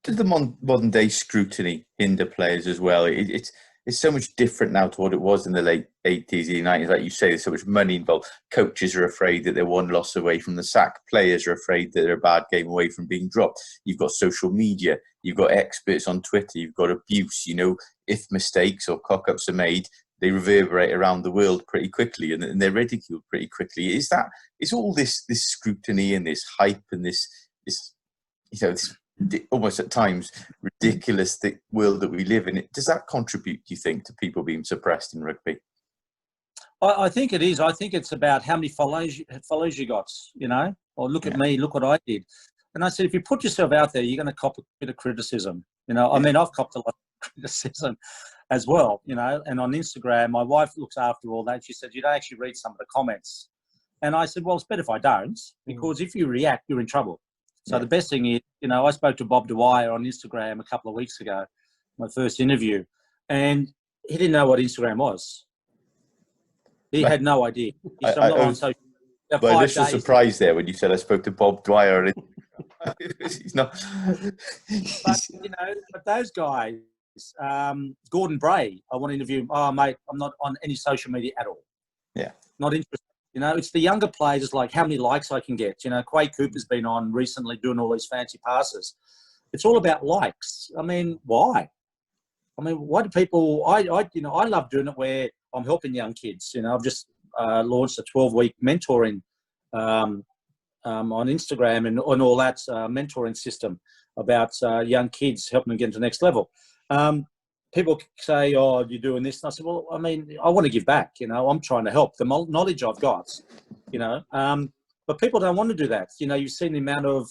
does the modern day scrutiny hinder players as well? It's so much different now to what it was in the late 80s, 90s. Like you say, there's so much money involved. Coaches are afraid that they're one loss away from the sack. Players are afraid that they're a bad game away from being dropped. You've got social media. You've got experts on Twitter. You've got abuse. You know, if mistakes or cock-ups are made, they reverberate around the world pretty quickly, and they're ridiculed pretty quickly. Is all this scrutiny and this hype and this you know, this almost at times ridiculous world that we live in, does that contribute, do you think, to people being suppressed in rugby? I think it is. I think it's about how many followers you got, you know, or look at me, look what I did. And I said, if you put yourself out there, you're going to cop a bit of criticism. You know, I mean, I've copped a lot of criticism as well, you know, and on Instagram, my wife looks after all that. She said, you don't actually read some of the comments. And I said, well, it's better if I don't, because if you react, you're in trouble. So the best thing is, you know, I spoke to Bob Dwyer on Instagram a couple of weeks ago, my first interview, and he didn't know what Instagram was. He had no idea. He said, I'm not on social media. My initial surprise there when you said I spoke to Bob Dwyer. He's not. But, but those guys, Gordon Bray, I want to interview him. Oh, mate, I'm not on any social media at all. Yeah. Not interested. It's the younger players, it's like how many likes I can get. Quay Cooper's been on recently doing all these fancy passes. It's all about likes. I mean, why? Why do people? I love doing it where I'm helping young kids. I've just launched a 12-week mentoring on Instagram and all that mentoring system about young kids, helping them get to the next level. People say, oh, you're doing this. And I said, well, I want to give back. I'm trying to help the knowledge I've got, but people don't want to do that. You've seen the amount of,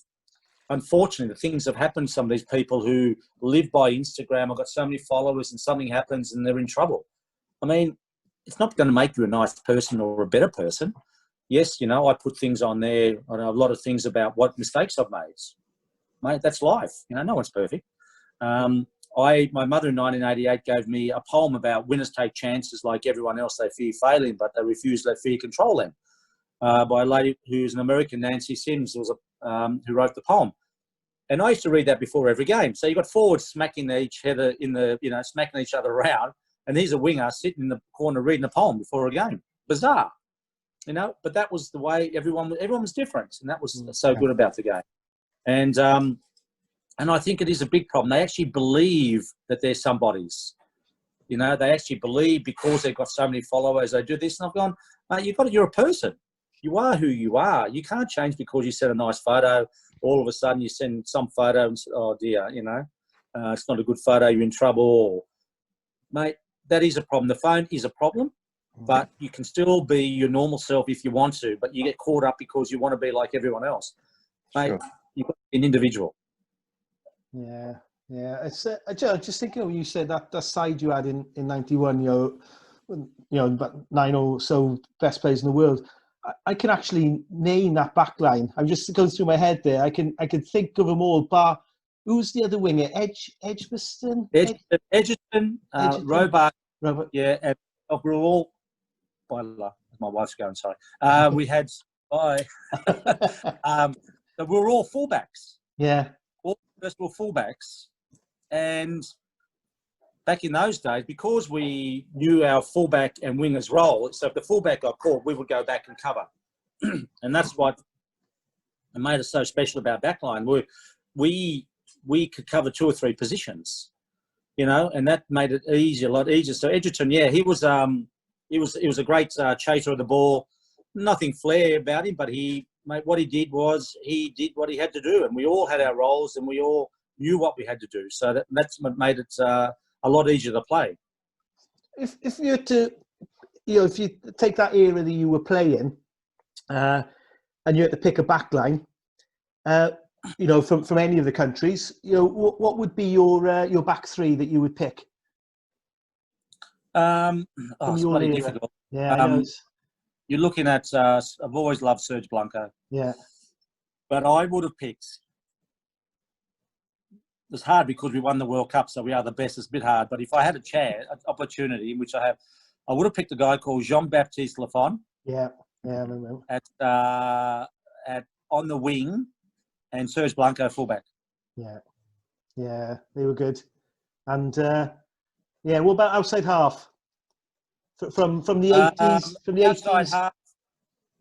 unfortunately, the things that have happened to some of these people who live by Instagram. I've got so many followers and something happens and they're in trouble. It's not going to make you a nice person or a better person. Yes, I put things on there. I know a lot of things about what mistakes I've made. Mate, that's life. No one's perfect. My mother in 1988 gave me a poem about winners take chances like everyone else. They fear failing, but they refuse to let fear control them. By a lady who's an American, Nancy Sims, who wrote the poem. And I used to read that before every game. So you got forwards smacking each other smacking each other around, and he's a winger sitting in the corner reading a poem before a game. Bizarre, But that was the way everyone was different, and that was so good about the game. And I think it is a big problem. They actually believe that they're somebodies. They actually believe because they've got so many followers, they do this. And I've gone, mate, you're a person. You are who you are. You can't change because you send a nice photo. All of a sudden you send some photo and say, oh dear, it's not a good photo, you're in trouble. Mate, that is a problem. The phone is a problem, but you can still be your normal self if you want to, but you get caught up because you want to be like everyone else. Mate, sure. You've got to be an individual. Yeah. It's just thinking of when you said that side you had in 91, about 9 or so best players in the world. I can actually name that back line. I'm just going through my head there. I can think of them all. But who's the other winger? Edgbaston? Edgerton, Roebuck. Yeah, and we're all. My wife's going. Sorry. We had. So we were all fullbacks. Yeah. All first were fullbacks, and back in those days, because we knew our fullback and wingers role, so if the fullback got caught, we would go back and cover. And that's what made us so special about backline. We could cover 2 or 3 positions, and that made it a lot easier. So Edgerton, yeah, he was a great chaser of the ball. Nothing flair about him, but what he did was he did what he had to do, and we all had our roles, and we all knew what we had to do. So that's what made it a lot easier to play. If you had to, if you take that era that you were playing, and you had to pick a backline, from any of the countries, what would be your back three that you would pick? It's bloody difficult. Yeah, you're looking at. I've always loved Serge Blanco. Yeah, but I would have picked. It's hard because we won the World Cup, so we are the best. It's a bit hard. But if I had an opportunity, which I have, I would have picked a guy called Jean-Baptiste Lafont. Yeah, I remember. At on the wing, and Serge Blanco fullback. Yeah, they were good. And what about outside half? From the 80s, from the outside 80s. Half.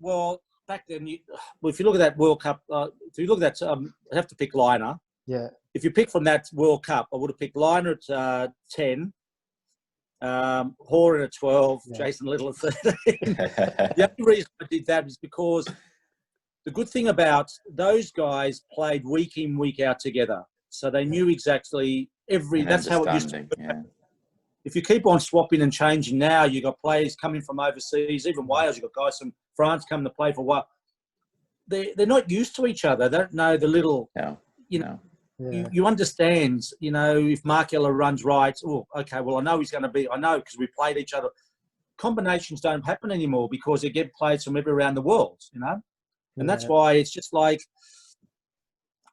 Well, back then, if you look at that World Cup, if you look at that, I have to pick Liner. Yeah. If you pick from that World Cup, I would have picked Liner at 10, Horan at 12, Jason Little at 13. The only reason I did that is because the good thing about those guys played week in, week out together. So they knew exactly that's how it used to be. Yeah. If you keep on swapping and changing now, you've got players coming from overseas, even Wales, you've got guys from France coming to play for what? They're not used to each other. They don't know the little, You understand, if Mark Ella runs right, I know he's going to be, I know because we played each other. Combinations don't happen anymore because they get players from everywhere around the world, And that's why it's just like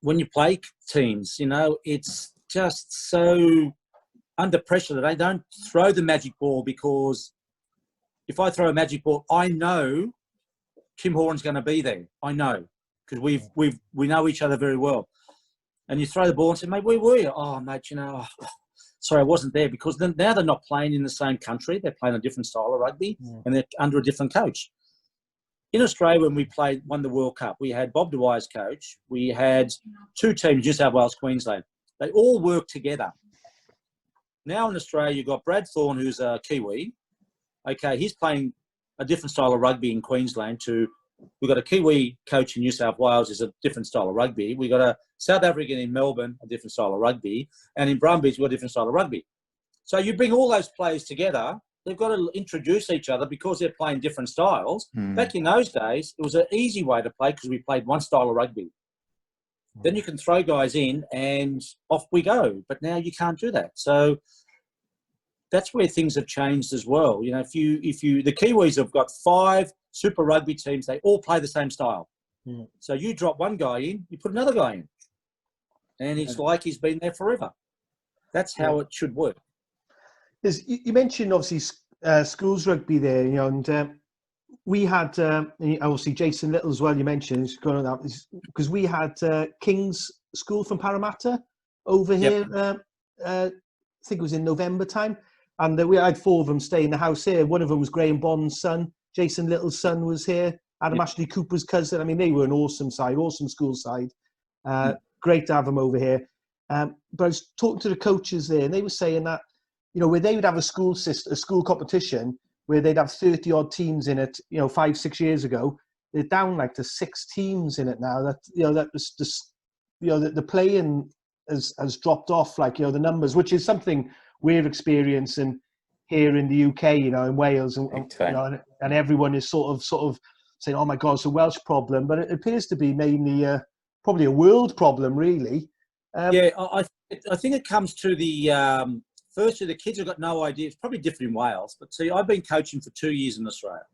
when you play teams, it's just so under pressure, they don't throw the magic ball, because if I throw a magic ball, I know Kim Horan's going to be there. I know, because we know each other very well. And you throw the ball and say, mate, where were you? Oh, mate, sorry, I wasn't there, because now they're not playing in the same country. They're playing a different style of rugby, and they're under a different coach. In Australia, when we won the World Cup, we had Bob Dwyer's coach. We had 2 teams, New South Wales, Queensland. They all worked together. Now in Australia, you've got Brad Thorne, who's a Kiwi. Okay, he's playing a different style of rugby in Queensland. We've got a Kiwi coach in New South Wales, is a different style of rugby. We've got a South African in Melbourne, a different style of rugby. And in Brumbies, we've got a different style of rugby. So you bring all those players together, they've got to introduce each other because they're playing different styles. Back in those days, it was an easy way to play because we played one style of rugby. Then you can throw guys in and off we go. But now you can't do that. So that's where things have changed as well. The Kiwis have got 5 Super Rugby teams. They all play the same style. So you drop one guy in, you put another guy in. And it's like he's been there forever. That's how it should work. You mentioned, obviously, schools rugby there, and we had, obviously, Jason Little as well, you mentioned, because we had King's School from Parramatta over here, I think it was in November time, and we had 4 of them stay in the house here. One of them was Graham Bond's son. Jason Little's son was here. Adam Ashley Cooper's cousin. I mean, they were an awesome side, awesome school side. Great to have them over here. But I was talking to the coaches there, and they were saying that, where they would have a school competition where they'd have 30-odd teams in it, 5-6 years ago, they're down like to 6 teams in it now. That was just, the playing has dropped off, the numbers, which is something we're experiencing here in the UK, in Wales, and everyone is sort of saying, "Oh my God, it's a Welsh problem," but it appears to be mainly probably a world problem, really. I think it comes to the firstly, the kids have got no idea. It's probably different in Wales, but see, I've been coaching for 2 years in Australia,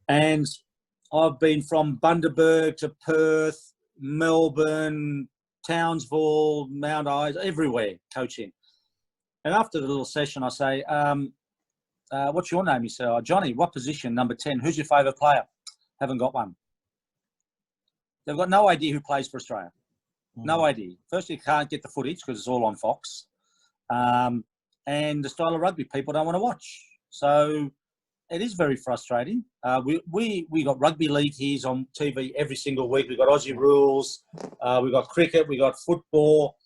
and I've been from Bundaberg to Perth, Melbourne, Townsville, Mount Isa, everywhere coaching. And after the little session, I say, "What's your name?" He said, "Oh, Johnny, what position? Number 10. Who's your favourite player?" Haven't got one. They've got no idea who plays for Australia. No idea. Firstly, you can't get the footage because it's all on Fox. And the style of rugby people don't want to watch. So it is very frustrating. We got rugby league here on TV every single week. We've got Aussie rules. We've got cricket. We've got football.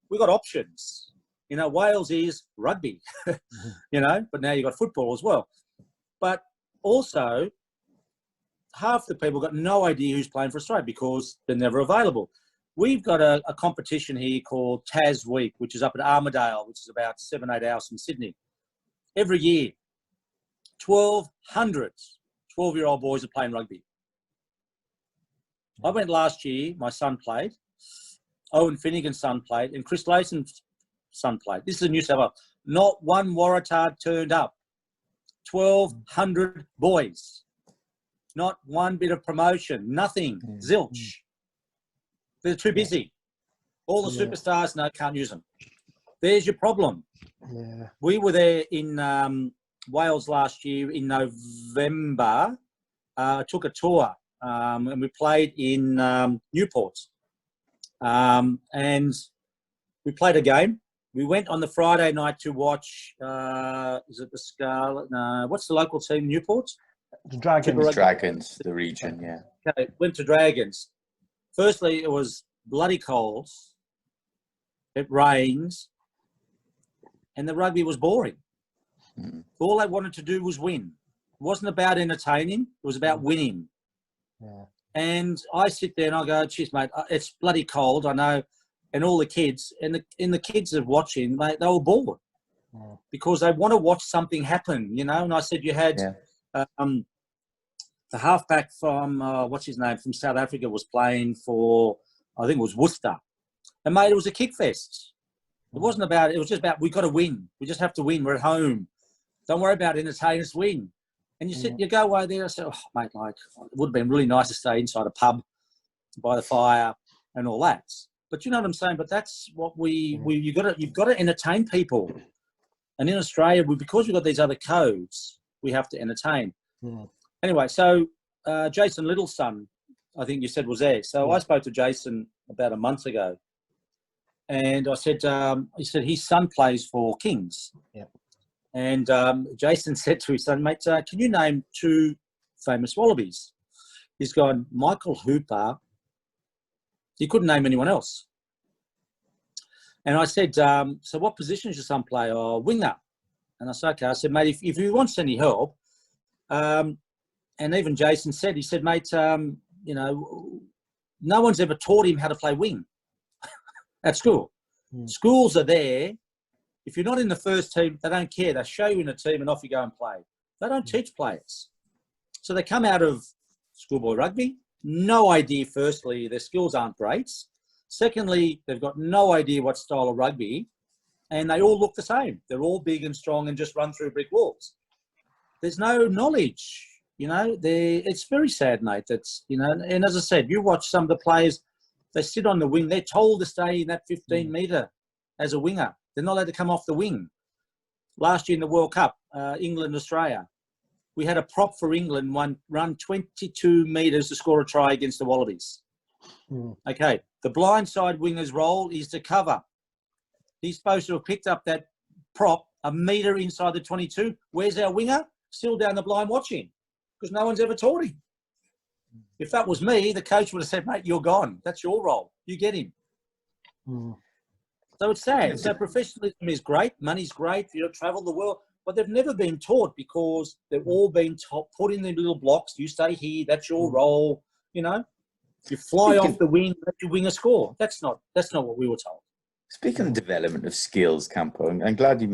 We've got options. Wales is rugby, but now you've got football as well. But also, half the people got no idea who's playing for Australia because they're never available. We've got a competition here called Tas Week, which is up at Armidale, which is about 7-8 hours from Sydney. Every year, 1,200 12-year-old boys are playing rugby. I went last year, my son played, Owen Finnegan's son played, and Chris Layson's son played. This is a New South Wales. Not one Waratah turned up. 1,200 boys. Not one bit of promotion. Nothing. Zilch. They're too busy. All the superstars, no, can't use them. There's your problem. Yeah. We were there in Wales last year in November. Took a tour and we played in Newport. And we played a game. We went on the Friday night to watch, is it the Scarlet? No, what's the local team, Newport? The Dragons. Dragons, the region, yeah. Okay, went to Dragons. Firstly, it was bloody cold. It rains. And the rugby was boring. All they wanted to do was win. It wasn't about entertaining. It was about winning. Yeah. And I sit there and I go, "Geez, mate, it's bloody cold, I know." And all the kids, and the kids are watching, mate, they were bored because they want to watch something happen, And I said, you had the halfback from, what's his name, from South Africa was playing for, I think it was Worcester. And, mate, it was a kick fest. It wasn't about, it was just about, we got to win. We just have to win. We're at home. Don't worry about entertain us, win. And you go away there and say, "Oh, mate, it would have been really nice to stay inside a pub by the fire and all that." But you know what I'm saying? But that's what you've got to entertain people. And in Australia, because we've got these other codes, we have to entertain. Yeah. Anyway, so Jason Little's son, I think you said, was there. So I spoke to Jason about a month ago. And I said, he said his son plays for Kings. Yeah. And Jason said to his son, mate, can you name 2 famous Wallabies? He's gone, Michael Hooper. He couldn't name anyone else. And I said, so what position does your son play? Oh, winger. And I said, okay. I said, mate, if he wants any help, and even Jason said, he said, mate, you know, no one's ever taught him how to play wing at school. Schools are there. If you're not in the first team, they don't care. They show you in a team and off you go and play. They don't teach players. So they come out of schoolboy rugby, no idea, firstly, their skills aren't great. Secondly, they've got no idea what style of rugby, and they all look the same. They're all big and strong and just run through brick walls. There's no knowledge, you know. It's very sad, mate. That's, you know, and as I said, you watch some of the players, they sit on the wing. They're told to stay in that 15 metre as a winger. They're not allowed to come off the wing. Last year in the World Cup, England, Australia, we had a prop for England run 22 metres to score a try against the Wallabies. Okay, the blindside winger's role is to cover. He's supposed to have picked up that prop a metre inside the 22. Where's our winger? Still down the blind watching, because no one's ever taught him. If that was me, the coach would have said, mate, you're gone. That's your role. You get him. So it's sad. So professionalism is great. Money's great. You know, travel the world. But they've never been taught, because they've all been put in the little blocks. You stay here. That's your role. You know, you fly off the wing, let your winger score. That's not what we were told. Speaking of development of skills, Campo, I'm glad you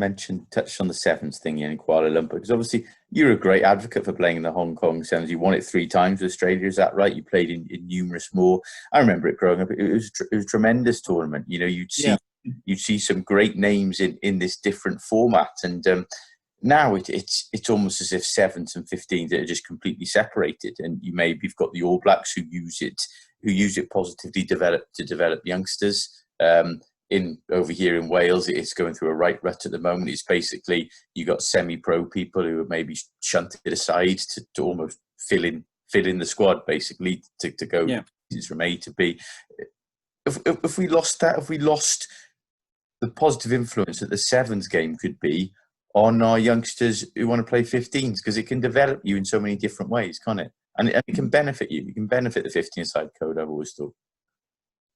touched on the sevens thing in Kuala Lumpur, because obviously you're a great advocate for playing in the Hong Kong Sevens. You won it 3 times with Australia, is that right? You played in numerous more. I remember it growing up. It was a tremendous tournament. You know, you'd see some great names in this different format, and now it's almost as if sevens and 15s are just completely separated. And you've got the All Blacks who use it positively to develop youngsters. Over here in Wales, it's going through a right rut at the moment. It's basically, you got semi-pro people who are maybe shunted aside to almost fill in the squad, basically to go from A to B. If we lost that, if we lost the positive influence that the sevens game could be on our youngsters who want to play 15s, because it can develop you in so many different ways, can't it? And it can benefit you. You can benefit the 15-side code, I've always thought.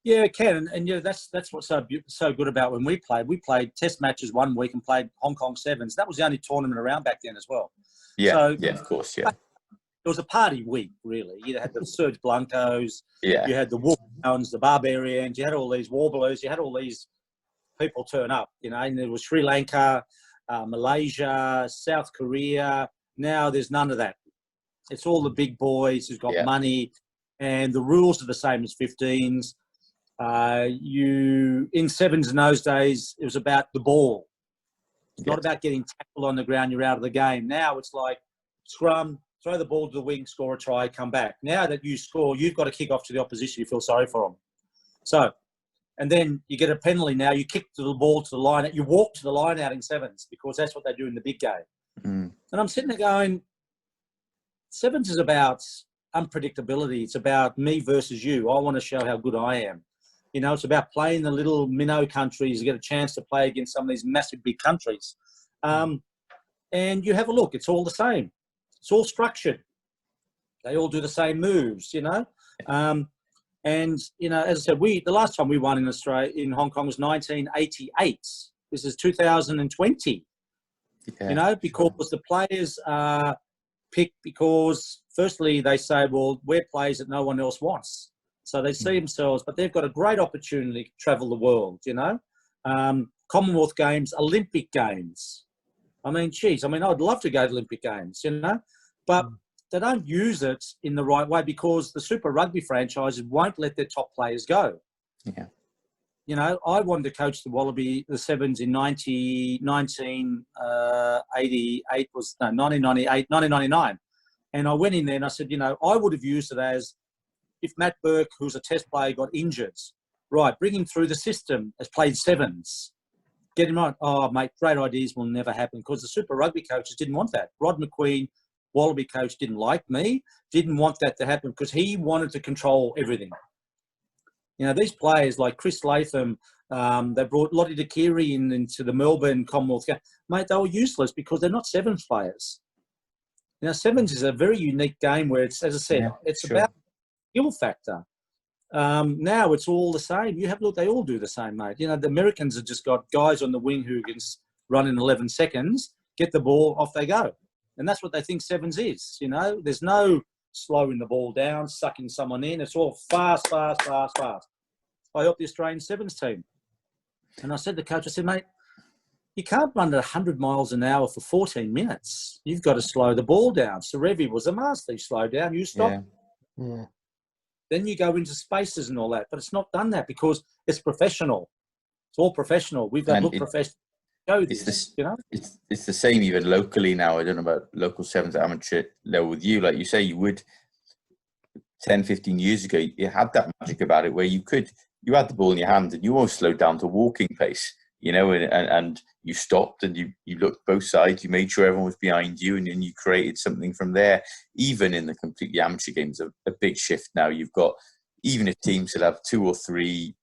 Yeah, it can, and yeah, that's what's so good about when we played. We played test matches one week and played Hong Kong Sevens. That was the only tournament around back then as well. Yeah, so, yeah, of course, yeah. It was a party week, really. You had the Serge Blancos, you had the Wolfhounds, the Barbarians, you had all these Warblers, you had all these people turn up, you know, and there was Sri Lanka, Malaysia, South Korea. Now there's none of that. It's all the big boys who've got money, and the rules are the same as 15s. In sevens in those days, it was about the ball. It's not about getting tackled on the ground, you're out of the game. Now it's like scrum, throw the ball to the wing, score a try, come back. Now that you score, you've got to kick off to the opposition. You feel sorry for them. So, and then you get a penalty now. You kick the ball to the line. You walk to the line out in sevens, because that's what they do in the big game. And I'm sitting there going, sevens is about unpredictability. It's about me versus you. I want to show how good I am. You know, it's about playing the little minnow countries. You get a chance to play against some of these massive big countries. And you have a look. It's all the same. It's all structured. They all do the same moves, you know. And, you know, as I said, the last time we won in Australia, in Hong Kong, was 1988. This is 2020, you know, because the players are picked because, firstly, they say, well, we're players that no one else wants. So they see themselves, but they've got a great opportunity to travel the world, you know. Commonwealth Games, Olympic Games. I mean, geez, I'd love to go to Olympic Games, you know, but they don't use it in the right way, because the Super Rugby franchises won't let their top players go. Yeah. You know, I wanted to coach the Sevens in 1999. And I went in there and I said, you know, I would have used it as, if Matt Burke, who's a test player, got injured, right, bring him through the system, has played sevens. get him right. Oh, mate, great ideas will never happen because the Super Rugby coaches didn't want that. Rod McQueen, Wallaby coach, didn't like me, didn't want that to happen because he wanted to control everything. You know, these players like Chris Latham, they brought Lottie Dakiri into the Melbourne Commonwealth Games. Mate, they were useless because they're not sevens players. You know, sevens is a very unique game where it's, as I said, it's about skill factor. Now it's all the same. You have look, they all do the same, mate. You know, the Americans have just got guys on the wing who can run in 11 seconds, get the ball, off they go. And that's what they think sevens is. You know, there's no slowing the ball down, sucking someone in. It's all fast, fast, fast, fast. I helped the Australian sevens team. And I said to the coach, I said, mate, you can't run at 100 miles an hour for 14 minutes. You've got to slow the ball down. Sarevi was a master. He slowed down. You stop. Yeah. Then you go into spaces and all that. But it's not done that because it's professional. It's all professional. We've got to look professional. You know? It's the same even locally now. I don't know about local sevens amateur level with you. Like you say, you would 10, 15 years ago, you had that magic about it where you had the ball in your hand and you almost slowed down to walking pace, you know, and you stopped and you looked both sides, you made sure everyone was behind you, and then you created something from there. Even in the completely amateur games, a big shift now. You've got, even if teams will have 2 or 3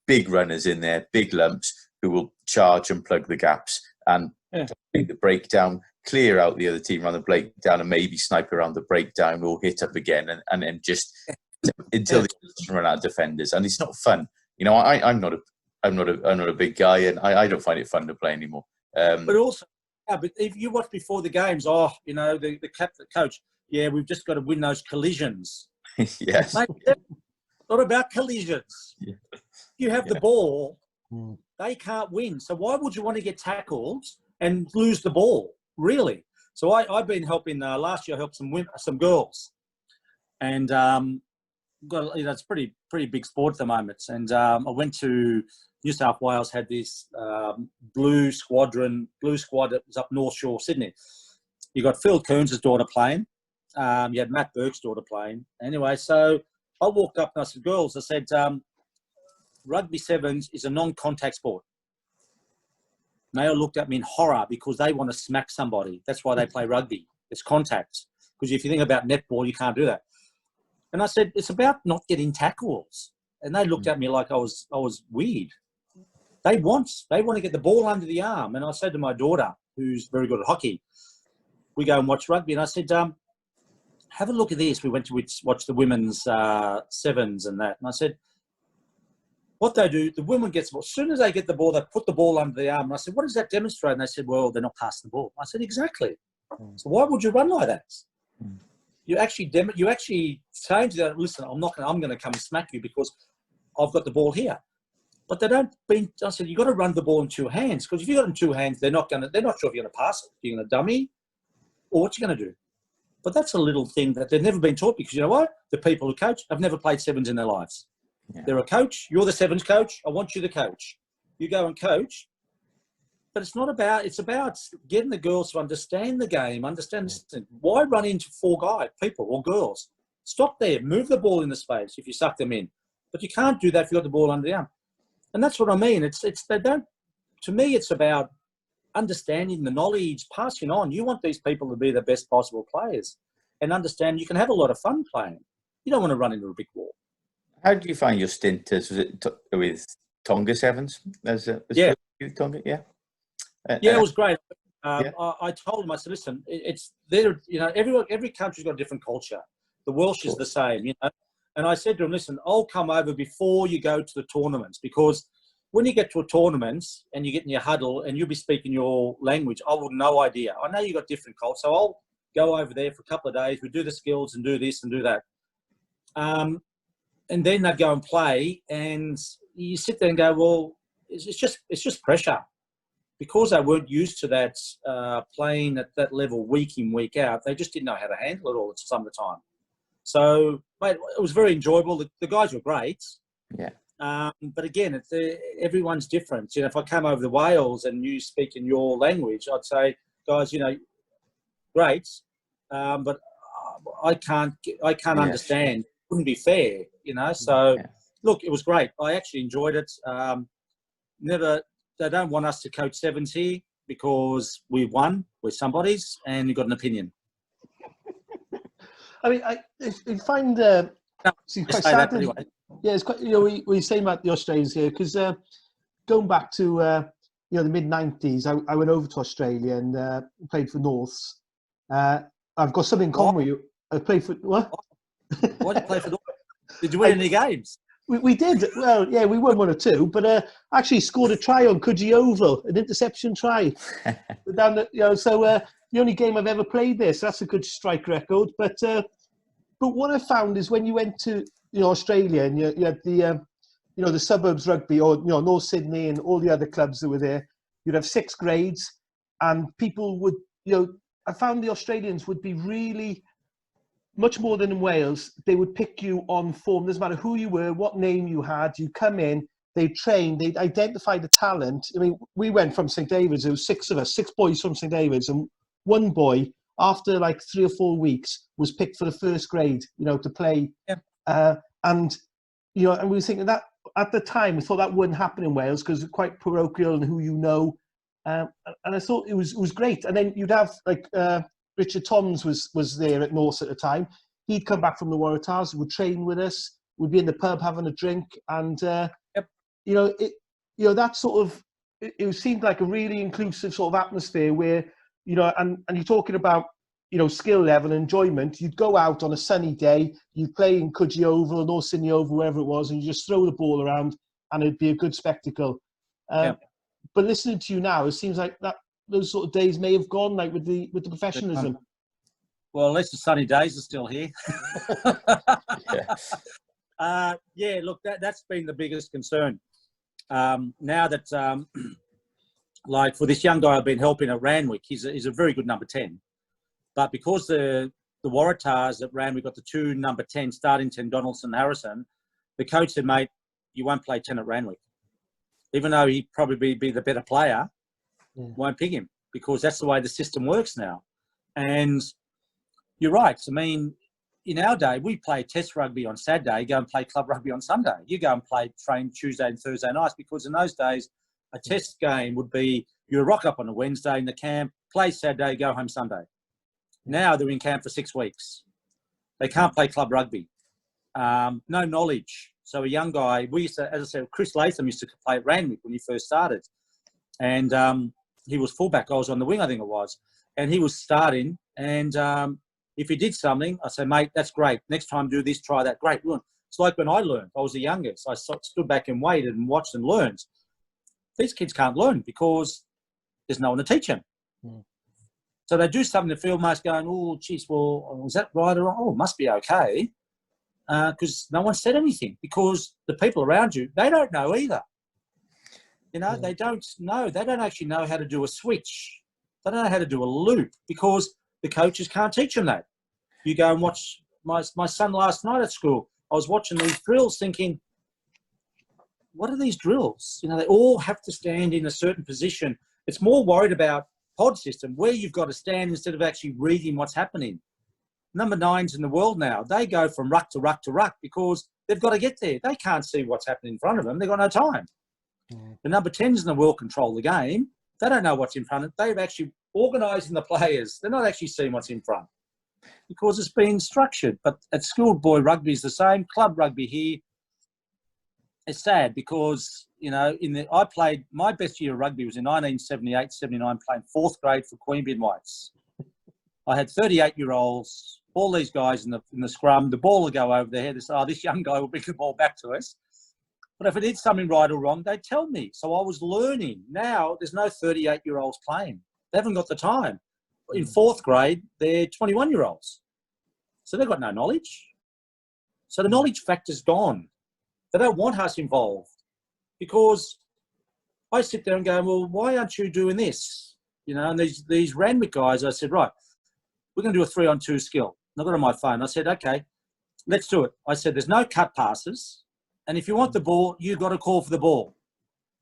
big runners in there, big lumps, who will charge and plug the gaps and make the breakdown, clear out the other team, run the breakdown, and maybe snipe around the breakdown or hit up again, and then just until they run out of defenders. And it's not fun. You know, I'm not a big guy, and I don't find it fun to play anymore. But also, but if you watch before the games, you know, the coach, we've just got to win those collisions. Yes. Mate, it's not about collisions. Yeah. You have the ball, they can't win. So why would you want to get tackled and lose the ball, really? So I've been helping, last year I helped some girls. And it's pretty big sport at the moment. And I went to New South Wales, had this blue squad that was up North Shore, Sydney. You got Phil Kearns' daughter playing. You had Matt Burke's daughter playing. Anyway, so I walked up and I said, girls, I said, rugby sevens is a non-contact sport. And they all looked at me in horror because they want to smack somebody. That's why they play rugby. It's contact. Because if you think about netball, you can't do that. And I said, it's about not getting tackles. And they looked at me like I was weird. They want to get the ball under the arm. And I said to my daughter, who's very good at hockey, we go and watch rugby. And I said, have a look at this. We went to watch the women's sevens and that. And I said, what they do, the women get the ball. As soon as they get the ball, they put the ball under the arm. And I said, what does that demonstrate? And they said, well, they're not passing the ball. I said, exactly. So why would you run like that? You actually saying to them, listen, I'm going to come and smack you because I've got the ball here. But they don't. I said, you've got to run the ball in 2 hands, because if you've got it in 2 hands, they're not sure if you're going to pass it. You're going to dummy, or what you're going to do. But that's a little thing that they've never been taught, because you know what? The people who coach have never played sevens in their lives. Yeah. They're a coach. You're the sevens coach. I want you to coach. You go and coach. But it's about getting the girls to understand the game, understand why run into 4 people or girls. Stop there, move the ball in the space if you suck them in. But you can't do that if you've got the ball under the arm. And that's what I mean. To me, it's about understanding the knowledge, passing on. You want these people to be the best possible players and understand you can have a lot of fun playing. You don't want to run into a big wall. How did you find your stint with Tonga Sevens? Tonga, yeah. It was great. I told him, I said, listen, it's there. You know, every country's got a different culture. The Welsh is the same, you know. And I said to him, listen, I'll come over before you go to the tournaments, because when you get to a tournament and you get in your huddle and you'll be speaking your language, I will have no idea. I know you've got different culture, so I'll go over there for a couple of days. We do the skills and do this and do that. And then they go and play, and you sit there and go, well, it's just pressure. Because they weren't used to that playing at that level week in, week out, they just didn't know how to handle it all some of the time. So, mate, it was very enjoyable. The guys were great. Yeah. But again, everyone's different. You know, if I come over to Wales and you speak in your language, I'd say, guys, you know, great, but I can't understand. It wouldn't be fair, you know. So, look, it was great. I actually enjoyed it. don't want us to coach sevens here because we've won, we're somebody's, and you've got an opinion. I mean, I find it's quite say that sad. anyway. Yeah, it's quite. We're saying about the Australians here because going back to the mid-90s, I went over to Australia and played for Norths. I've got something in common with you. I played for what? Why did you play for Norths? Did you win any games? We did. Well, yeah, we won 1 or 2, but actually scored a try on Coogee Oval, an interception try. Down the, so the only game I've ever played there, so that's a good strike record. But what I found is when you went to Australia and you had the the suburbs rugby or North Sydney and all the other clubs that were there, you'd have 6 grades, and people would I found the Australians would be really much more than in Wales. They would pick you on form. Doesn't matter who you were, what name you had. You come in, they'd train, they'd identify the talent. I mean, we went from St David's. There was 6 of us, 6 boys from St David's, and one boy, after like 3 or 4 weeks, was picked for the first grade. To play. Yeah. And we were thinking that at the time we thought that wouldn't happen in Wales because it's quite parochial and who you know. And I thought it was great. And then you'd have like. Richard Toms was there at North at the time. He'd come back from the Waratahs, would train with us, would be in the pub having a drink, and that sort of it seemed like a really inclusive sort of atmosphere where and you're talking about skill level and enjoyment. You'd go out on a sunny day, you'd play in Coogee Oval, North Sydney Oval, wherever it was, and you just throw the ball around, and it'd be a good spectacle. But listening to you now, it seems like that. Those sort of days may have gone, like with the professionalism. Well, at least the sunny days are still here. Look, that's been the biggest concern. Now that, like for this young guy I've been helping at Randwick, he's a very good number 10. But because the Waratahs at Randwick got the 2 number 10, starting 10, Donaldson, Harrison, the coach said, mate, you won't play 10 at Randwick. Even though he'd probably be the better player, won't pick him because that's the way the system works now. And you're right. I mean, in our day, we play test rugby on Saturday, go and play club rugby on Sunday. You go and train Tuesday and Thursday nights because in those days, a test game would be you rock up on a Wednesday in the camp, play Saturday, go home Sunday. Now they're in camp for 6 weeks. They can't play club rugby. No knowledge. So a young guy, we used to, as I said, Chris Latham used to play at Randwick when he first started. And he was fullback. I was on the wing, I think it was. And he was starting. And if he did something, I say, mate, that's great. Next time do this, try that. Great. It's like when I learned. I was the youngest. I stood back and waited and watched and learned. These kids can't learn because there's no one to teach them. So they do something, the field mates going, oh, geez, well, was that right or wrong? Oh, it must be okay. Because no one said anything because the people around you, they don't know either. They don't know. They don't actually know how to do a switch. They don't know how to do a loop because the coaches can't teach them that. You go and watch my son last night at school. I was watching these drills thinking, what are these drills? They all have to stand in a certain position. It's more worried about pod system, where you've got to stand instead of actually reading what's happening. Number 9s in the world now, they go from ruck to ruck to ruck because they've got to get there. They can't see what's happening in front of them. They've got no time. The number 10s in the world control the game. They don't know what's in front of them. They're actually organising the players. They're not actually seeing what's in front because it's been structured. But at schoolboy rugby is the same. Club rugby here, it's sad because, I played, my best year of rugby was in 1978-79 playing 4th grade for Queanbeyan Whites. I had 38-year-olds, all these guys in the scrum. The ball would go over their head. They say, this young guy will bring the ball back to us. But if I did something right or wrong, they'd tell me. So I was learning. Now there's no 38-year-olds playing. They haven't got the time. In 4th grade, they're 21-year-olds. So they've got no knowledge. So the knowledge factor's gone. They don't want us involved because I sit there and go, well, why aren't you doing this? And these Randwick guys, I said, right, we're going to do a 3-on-2 skill. And I got on my phone. I said, okay, let's do it. I said, there's no cut passes. And if you want the ball, you've got to call for the ball.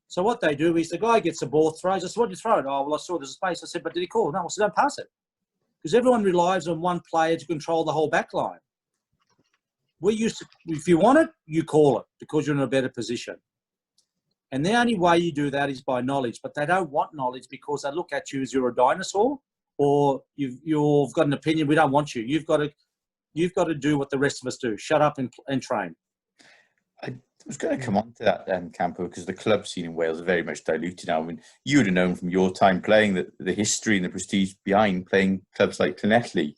So what they do is the guy gets the ball, throws. I said, what did you throw it? Oh, well, I saw there's a space. I said, but did he call? No, I said, don't pass it. Because everyone relies on one player to control the whole back line. We used to, if you want it, you call it because you're in a better position. And the only way you do that is by knowledge, but they don't want knowledge because they look at you as you're a dinosaur, or you've got an opinion. We don't want you. You've got to do what the rest of us do. Shut up and train. I was going to come on to that then, Campo, because the club scene in Wales is very much diluted now. I mean, you would have known from your time playing the history and the prestige behind playing clubs like Llanelli,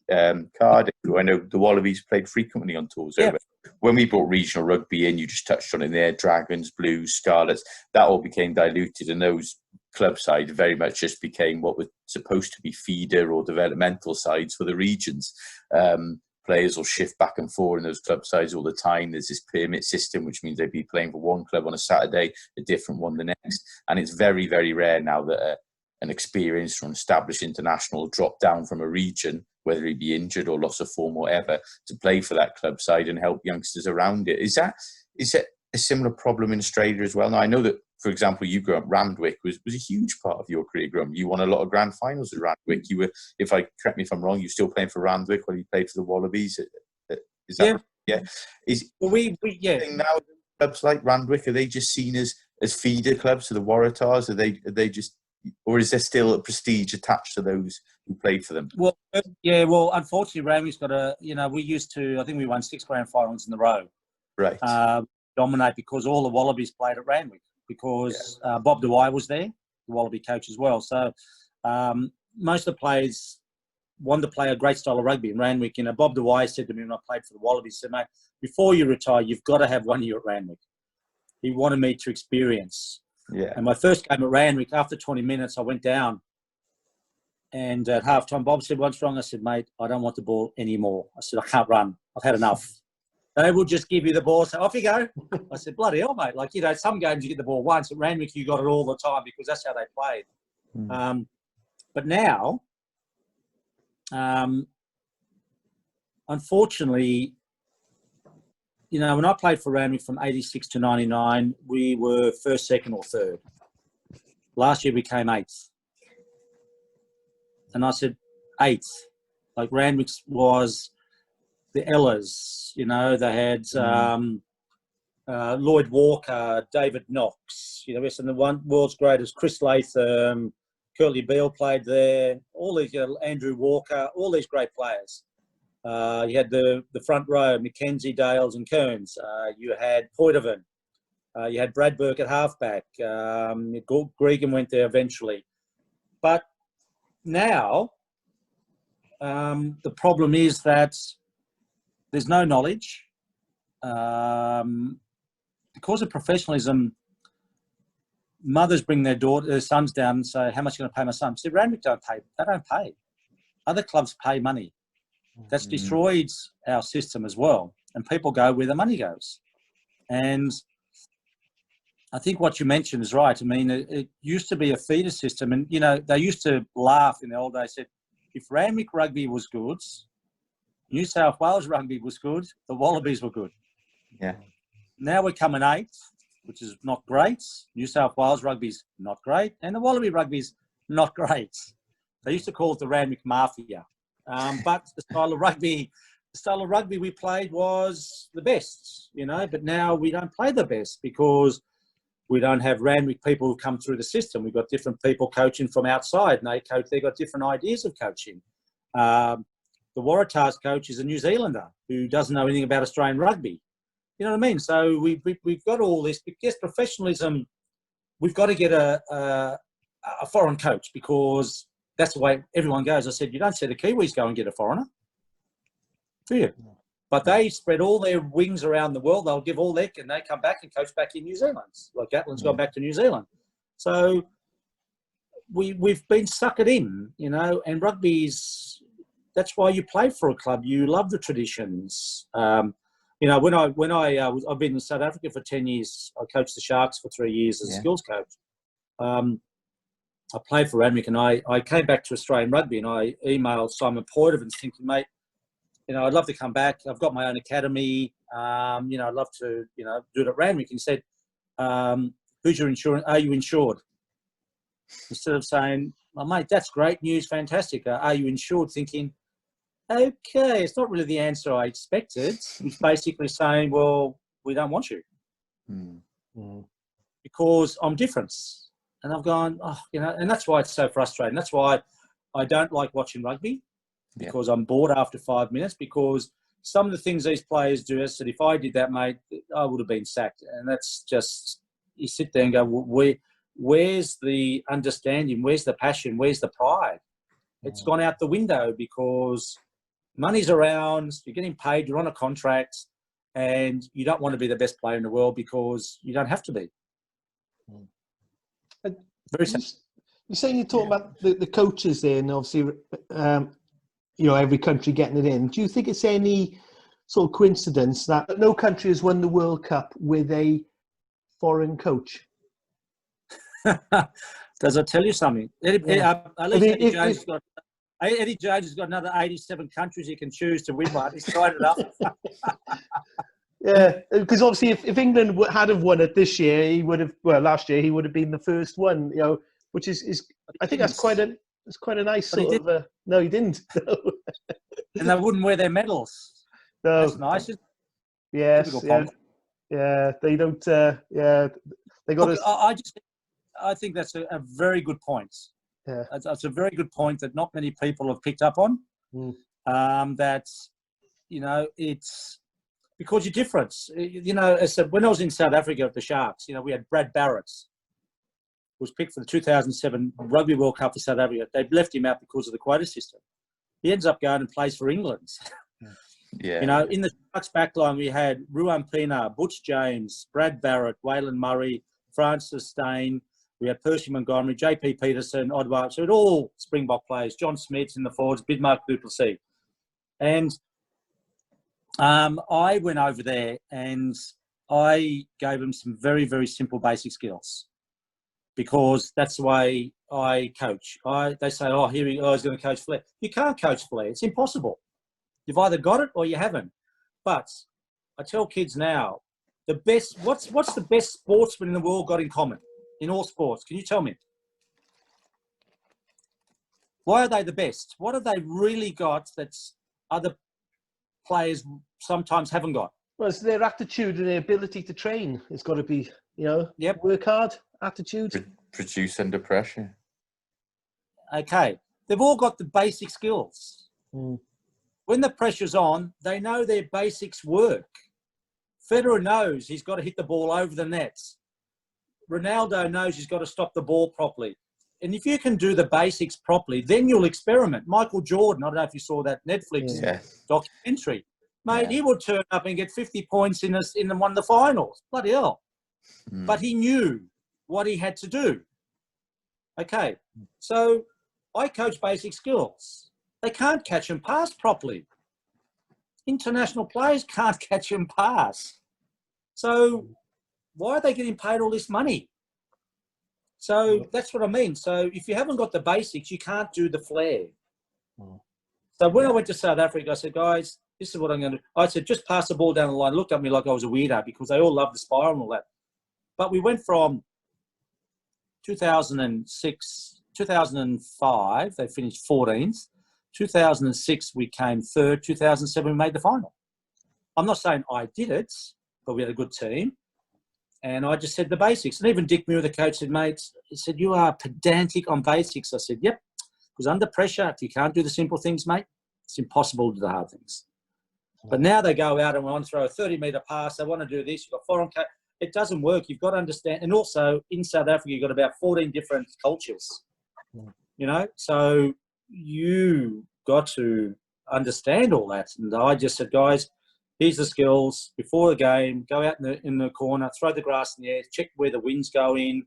Cardiff, who I know the Wallabies played frequently on tours over. When we brought regional rugby in, you just touched on it there, Dragons, Blues, Scarlets, that all became diluted, and those club sides very much just became what was supposed to be feeder or developmental sides for the regions. Players will shift back and forth in those club sides all the time. There's this pyramid system, which means they'd be playing for one club on a Saturday, a different one the next. And it's very, very rare now that an experienced or an established international drop down from a region, whether he be injured or loss of form or whatever, to play for that club side and help youngsters around it. Is that a similar problem in Australia as well? Now, I know that, for example, you grew up, Randwick was a huge part of your career growing up. You won a lot of grand finals with Randwick. You were, correct me if I'm wrong, you're still playing for Randwick while you played for the Wallabies. Is that yeah? We now clubs like Randwick, are they just seen as feeder clubs to the Waratahs? Are they just, or is there still a prestige attached to those who played for them? Well, unfortunately, Randwick's got we used to, I think we won 6 grand finals in a row. Right. Dominate because all the Wallabies played at Randwick because Bob Dewey was there, the Wallaby coach as well. So most of the players wanted to play a great style of rugby in Randwick. Bob Dewey said to me when I played for the Wallabies, he said, mate, before you retire, you've got to have 1 year at Randwick. He wanted me to experience. Yeah. And my first game at Randwick, after 20 minutes, I went down. And at halftime, Bob said, what's wrong? I said, mate, I don't want the ball anymore. I said, I can't run. I've had enough. They will just give you the ball, so off you go. I said, bloody hell, mate. Some games you get the ball once. At Randwick, you got it all the time because that's how they played. But now, unfortunately, when I played for Randwick from 86 to 99, we were first, second or third. Last year we came 8th. And I said, 8th. Like Randwick was the Ellas, they had Lloyd Walker, David Knox, some of the world's greatest, Chris Latham, Curly Beale played there, all these, Andrew Walker, all these great players. You had the front row, Mackenzie, Dales and Kearns. You had Poitevin. You had Brad Burke at halfback. Gregan went there eventually. But now the problem is that there's no knowledge. Because of professionalism, mothers bring their sons down and say, how much are you going to pay my son? See, Randwick don't pay. They don't pay. Other clubs pay money. That's destroyed our system as well. And people go where the money goes. And I think what you mentioned is right. I mean, it used to be a feeder system. And, they used to laugh in the old days, said, if Randwick rugby was good, New South Wales rugby was good, the Wallabies were good. Yeah. Now we're coming 8th, which is not great. New South Wales rugby's not great. And the Wallaby rugby's not great. They used to call it the Randwick Mafia. But the style of rugby we played was the best, but now we don't play the best because we don't have Randwick people who come through the system. We've got different people coaching from outside, and they've got different ideas of coaching. The Waratahs coach is a New Zealander who doesn't know anything about Australian rugby. You know what I mean? So we've got all this. Because professionalism, we've got to get a foreign coach because that's the way everyone goes. I said, you don't see the Kiwis go and get a foreigner, do you? But they spread all their wings around the world. They'll give all their, and they come back and coach back in New Zealand. Like Gatlin's gone back to New Zealand. So we've been suckered in, and rugby's, that's why you play for a club. You love the traditions. I've been in South Africa for 10 years. I coached the Sharks for 3 years as a skills coach. I played for Randwick, and I came back to Australian rugby, and I emailed Simon Poitevin thinking, mate, I'd love to come back. I've got my own academy. I'd love to, do it at Randwick. And he said, who's your insurance? Are you insured? Instead of saying, well, mate, that's great news, fantastic. Are you insured? Thinking, okay, it's not really the answer I expected. He's basically saying, well, we don't want you. because I'm different. And I've gone, and that's why it's so frustrating. That's why I don't like watching rugby, because I'm bored after 5 minutes, because some of the things these players do, I said, if I did that, mate, I would have been sacked. And that's just, you sit there and go, where's the understanding? Where's the passion? Where's the pride? It's gone out the window because money's around, you're getting paid, you're on a contract, and you don't want to be the best player in the world because you don't have to be. Very sad. You're saying you're talking about the coaches there, and obviously, every country getting it in. Do you think it's any sort of coincidence that no country has won the World Cup with a foreign coach? Does it tell you something? Eddie Jones has got another 87 countries he can choose to win one. He's tried it up. Yeah, because obviously if England had have won it this year, last year he would have been the first one, which is I think that's quite a nice sort of. No, he didn't. No. And they wouldn't wear their medals. No. That's nice. Yes. Yeah. They don't. They got. I think that's a very good point. Yeah. That's a very good point that not many people have picked up on. It's because you're different. When I was in South Africa at the Sharks, we had Brad Barrett, who was picked for the 2007 Rugby World Cup for South Africa. They left him out because of the quota system. He ends up going and plays for England. Yeah. In the Sharks backline, we had Ruan Pienaar, Butch James, Brad Barrett, Waylon Murray, Francis Steyn. We had Percy Montgomery, JP Peterson, Odwa. So it all Springbok players. John Smith in the forwards, Bismarck du Plessis. And I went over there and I gave them some very, very simple basic skills, because that's the way I coach. They say, he's going to coach flair. You can't coach flair. It's impossible. You've either got it or you haven't. But I tell kids now, what's the best sportsman in the world got in common in all sports? Can you tell me? Why are they the best? What have they really got that other players sometimes haven't got? Well, it's their attitude and their ability to train. It's got to be, work hard, attitude. Produce under pressure. Okay. They've all got the basic skills. When the pressure's on, they know their basics work. Federer knows he's got to hit the ball over the nets. Ronaldo knows he's got to stop the ball properly. And if you can do the basics properly, then you'll experiment. Michael Jordan, I don't know if you saw that Netflix documentary. Mate, he would turn up and get 50 points in one of the finals. Bloody hell. But he knew what he had to do. Okay, so I coach basic skills. They can't catch and pass properly. International players can't catch and pass. So why are they getting paid all this money? So that's what I mean. So if you haven't got the basics, you can't do the flair. So when I went to South Africa, I said, guys, this is what I'm going to do. I said, just pass the ball down the line. Looked at me like I was a weirdo because they all love the spiral and all that. But we went from 2006, 2005, they finished 14th. 2006, we came third. 2007, we made the final. I'm not saying I did it, but we had a good team. And I just said the basics. And even Dick Muir, the coach, said, mate, he said, you are pedantic on basics. I said, yep, because under pressure, if you can't do the simple things, mate, it's impossible to do the hard things. But now they go out and want to throw a 30-metre pass. They want to do this. You've got foreign coach. It doesn't work. You've got to understand. And also in South Africa, you've got about 14 different cultures, so you got to understand all that. And I just said, guys, here's the skills before the game. Go out in the corner, throw the grass in the air, check where the wind's going.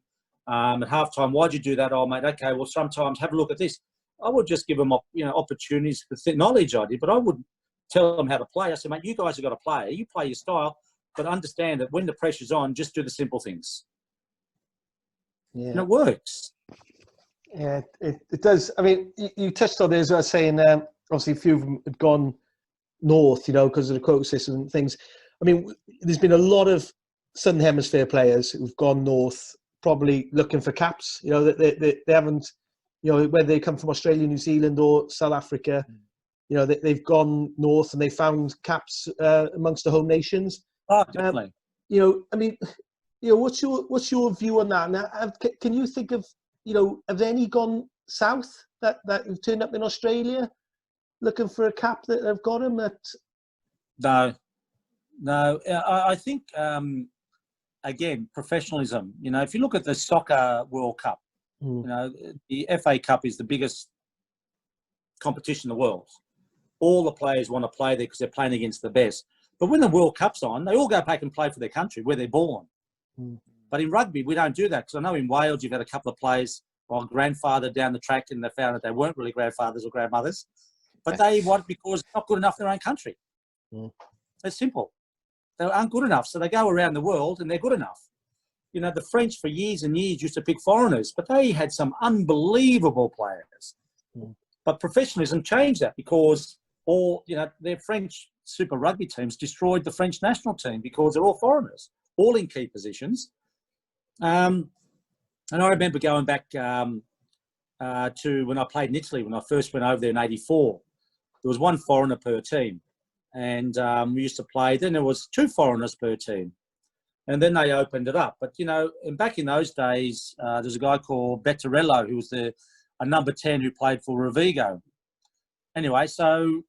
At halftime, why'd you do that? Oh, mate, okay, well, sometimes have a look at this. I would just give them, opportunities with knowledge I did, but I wouldn't tell them how to play. I said, mate, you guys have got to play. You play your style, but understand that when the pressure's on, just do the simple things. Yeah. And it works. Yeah, it does. I mean, you touched on it as I was saying, obviously a few of them had gone north, because of the quota system and things. I mean, there's been a lot of Southern Hemisphere players who've gone north, probably looking for caps. They haven't, whether they come from Australia, New Zealand, or South Africa, they've gone north and they found caps amongst the home nations. Oh, definitely. I mean, what's your view on that? Now, can you think of, have any gone south that have turned up in Australia looking for a cap that have got him? No. I think again, professionalism. If you look at the Soccer World Cup, the FA Cup is the biggest competition in the world. All the players want to play there because they're playing against the best. But when the World Cup's on, they all go back and play for their country where they're born. But in rugby, we don't do that, because I know in Wales you've had a couple of players, grandfather down the track, and they found that they weren't really grandfathers or grandmothers, but they want, because it's not good enough in their own country. It's simple. They aren't good enough, so they go around the world and they're good enough. The French for years and years used to pick foreigners, but they had some unbelievable players. But professionalism changed that, because their French Super Rugby teams destroyed the French national team because they're all foreigners, all in key positions. And I remember going back to when I played in Italy, when I first went over there in '84. There was one foreigner per team, and we used to play. Then there was 2 foreigners per team, and then they opened it up. But and back in those days, there's a guy called Bettarello who was a number 10 who played for Rovigo. Anyway, so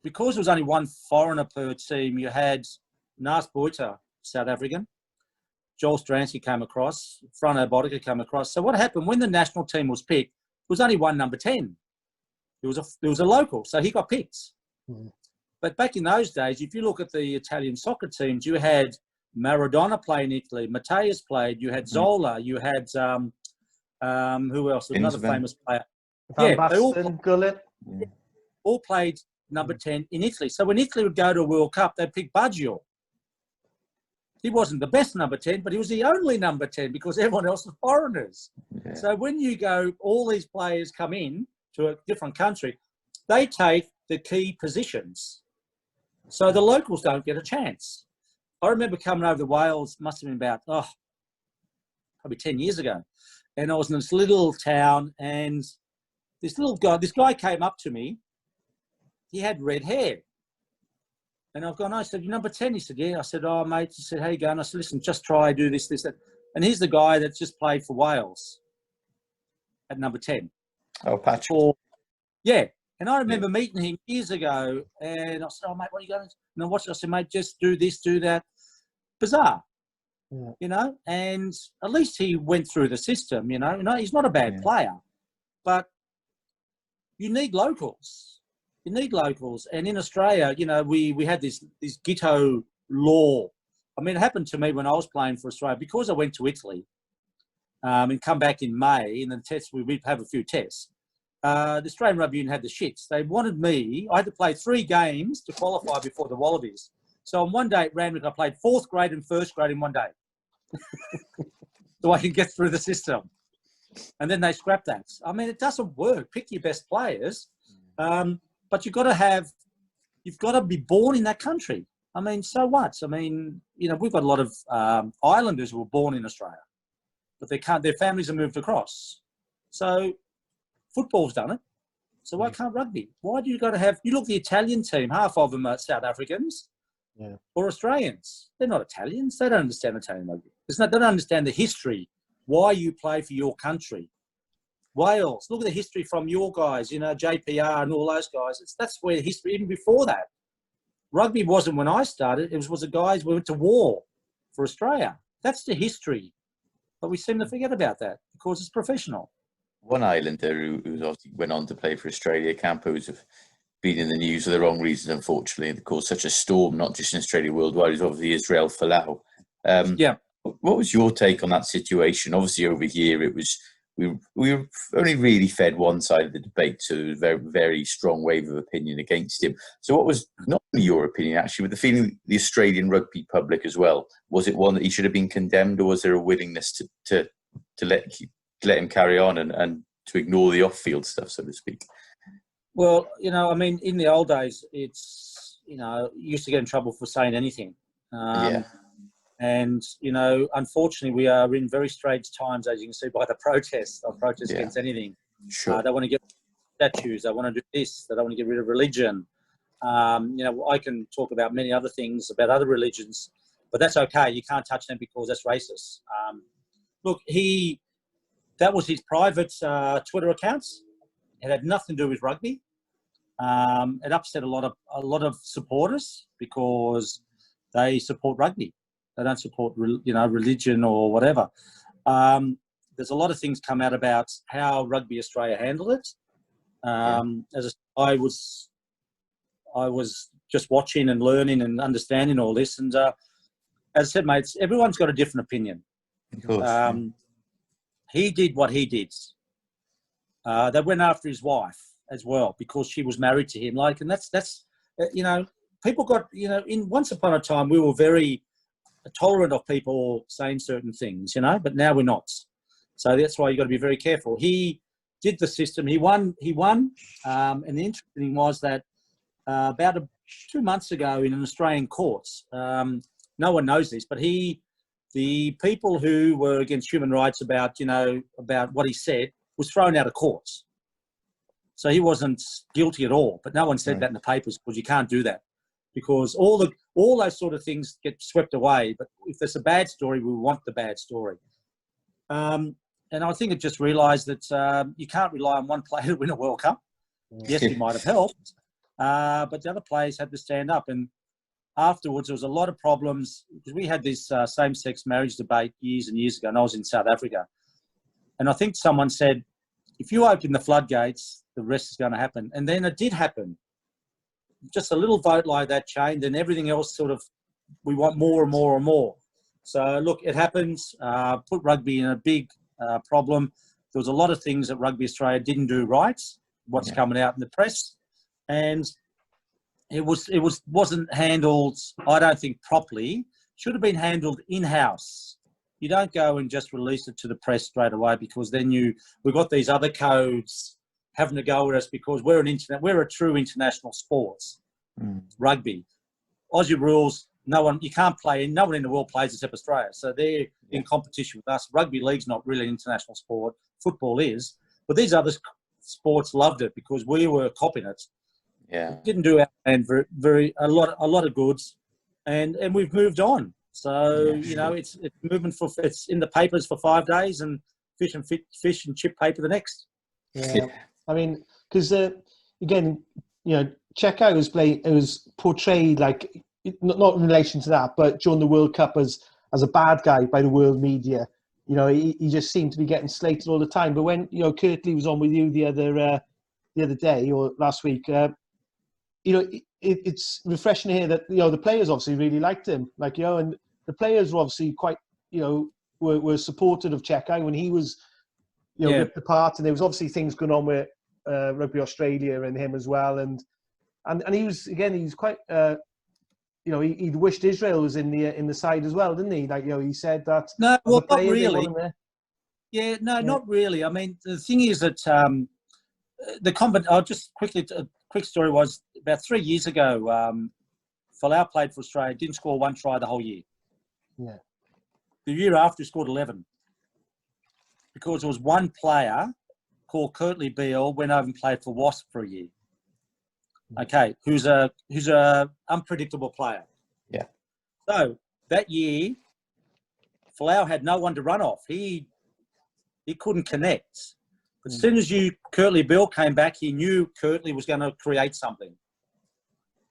because there was only 1 foreigner per team, you had Naas Boita, South African, Joel Stransky came across, Frano Bodica came across. So what happened when the national team was picked? There was only 1 number 10. There was a local, so he got picked. But back in those days, if you look at the Italian soccer teams, you had Maradona play in Italy, Matteus played, you had Zola, you had who else? Another famous player. They all played number 10 in Italy. So when Italy would go to a World Cup, they'd pick Baggio. He wasn't the best number 10, but he was the only number 10 because everyone else was foreigners. So when you go, all these players come in to a different country, they take the key positions. So the locals don't get a chance. I remember coming over to Wales, must have been about, probably 10 years ago. And I was in this little town, and this guy came up to me. He had red hair. And I've gone, I said, "You're number 10? He said, "Yeah." I said, "Oh, mate." He said, "How you going?" I said, "Listen, just try, do this, that." And he's the guy that just played for Wales at number 10. Oh, Patrick. Yeah. And I remember meeting him years ago, and I said, "Oh, mate, what are you going to do?" And I watched it. I said, "Mate, just do this, do that." Bizarre. And at least he went through the system, he's not a bad player, but you need locals. And in Australia, we had this Ghetto law. I mean, it happened to me when I was playing for Australia, because I went to Italy and come back in May, and then we'd have a few tests. The Australian Rugby Union had the shits. They wanted me. I had to play 3 games to qualify before the Wallabies. So on one day at Randwick, I played 4th grade and 1st grade in one day. So I can get through the system. And then they scrapped that. I mean, it doesn't work. Pick your best players. But you've got to be born in that country. I mean, so what? I mean, we've got a lot of islanders who were born in Australia, but their families have moved across. So football's done it. So why can't rugby? Why do you got to have, you look at the Italian team, half of them are South Africans or Australians. They're not Italians. They don't understand Italian rugby. They don't understand the history, why you play for your country. Wales, look at the history from your guys, JPR and all those guys. That's where the history, even before that. Rugby wasn't when I started. It was the guys who went to war for Australia. That's the history. But we seem to forget about that because it's professional. One islander who obviously went on to play for Australia, Campo's have been in the news for the wrong reasons, unfortunately. They caused such a storm, not just in Australia, worldwide. It was obviously Israel Folau. What was your take on that situation? Obviously, over here, it was we were only really fed one side of the debate, so there was a very, very strong wave of opinion against him. So what was not only your opinion, actually, with the feeling the Australian rugby public as well? Was it one that he should have been condemned, or was there a willingness to let him carry on and to ignore the off-field stuff, so to speak? Well, I mean, in the old days, it's, you used to get in trouble for saying anything. And, unfortunately, we are in very strange times, as you can see by the protests. They'll protest against anything. Sure. They want to get statues. They want to do this. They don't want to get rid of religion. I can talk about many other things, about other religions. but that's okay. You can't touch them because that's racist. Look, that was his private Twitter accounts. It had nothing to do with rugby. It upset a lot of supporters because they support rugby. They don't support, religion or whatever. There's a lot of things come out about how Rugby Australia handled it. As I was just watching and learning and understanding all this, and as I said, mates, everyone's got a different opinion. Of course. He did what he did. They went after his wife as well because she was married to him. And that's people got, in once upon a time we were very tolerant of people saying certain things, but now we're not. So that's why you got to be very careful. He did the system. He won. And the interesting thing was that about 2 months ago in an Australian court, no one knows this, but the people who were against human rights about what he said was thrown out of court. So he wasn't guilty at all, but no one said that in the papers because you can't do that because all those sort of things get swept away. But if there's a bad story, we want the bad story. And I think it just realised that you can't rely on one player to win a World Cup. Yes, he might have helped, but the other players had to stand up. And afterwards, there was a lot of problems because we had this same-sex marriage debate years and years ago, and I was in South Africa. And I think someone said, if you open the floodgates, the rest is going to happen. And then it did happen. Just a little vote like that changed, and everything else sort of, we want more and more and more. So, look, it happens. Put rugby in a big problem. There was a lot of things that Rugby Australia didn't do right, what's coming out in the press. And it wasn't handled, I don't think, properly. Should have been handled in-house. You don't go and just release it to the press straight away because then we've got these other codes having to go with us because we're a true international sport, rugby. Aussie rules, no one in the world plays except Australia. So they're in competition with us. Rugby league's not really an international sport. Football is. But these other sports loved it because we were copying it. Yeah. It didn't do our man a lot of goods. And we've moved on. So, it's movement it's in the papers for 5 days and fish and chip paper the next. Yeah. I mean, because, again, Checo was portrayed like, not in relation to that, but during the World Cup as a bad guy by the world media. He just seemed to be getting slated all the time. But when, Kirtley was on with you the other day or last week, it's refreshing to hear that, the players obviously really liked him. And the players were obviously quite, were supportive of Checo when he was, ripped apart. And there was obviously things going on with Rugby Australia and him as well. And he was, again, he was quite, he'd wished Israel was in the side as well, didn't he? He said that. No, well, not really. Yeah, no, not really. I mean, the thing is that I'll just quickly, a quick story was about 3 years ago, Folau played for Australia, didn't score one try the whole year. Yeah. The year after, he scored 11 because there was one player called Kirtley Beale went over and played for Wasp for a year. Okay, who's a unpredictable player. Yeah. So that year, Folau had no one to run off. He couldn't connect. But as soon as Kirtley Beale came back, he knew Kirtley was going to create something.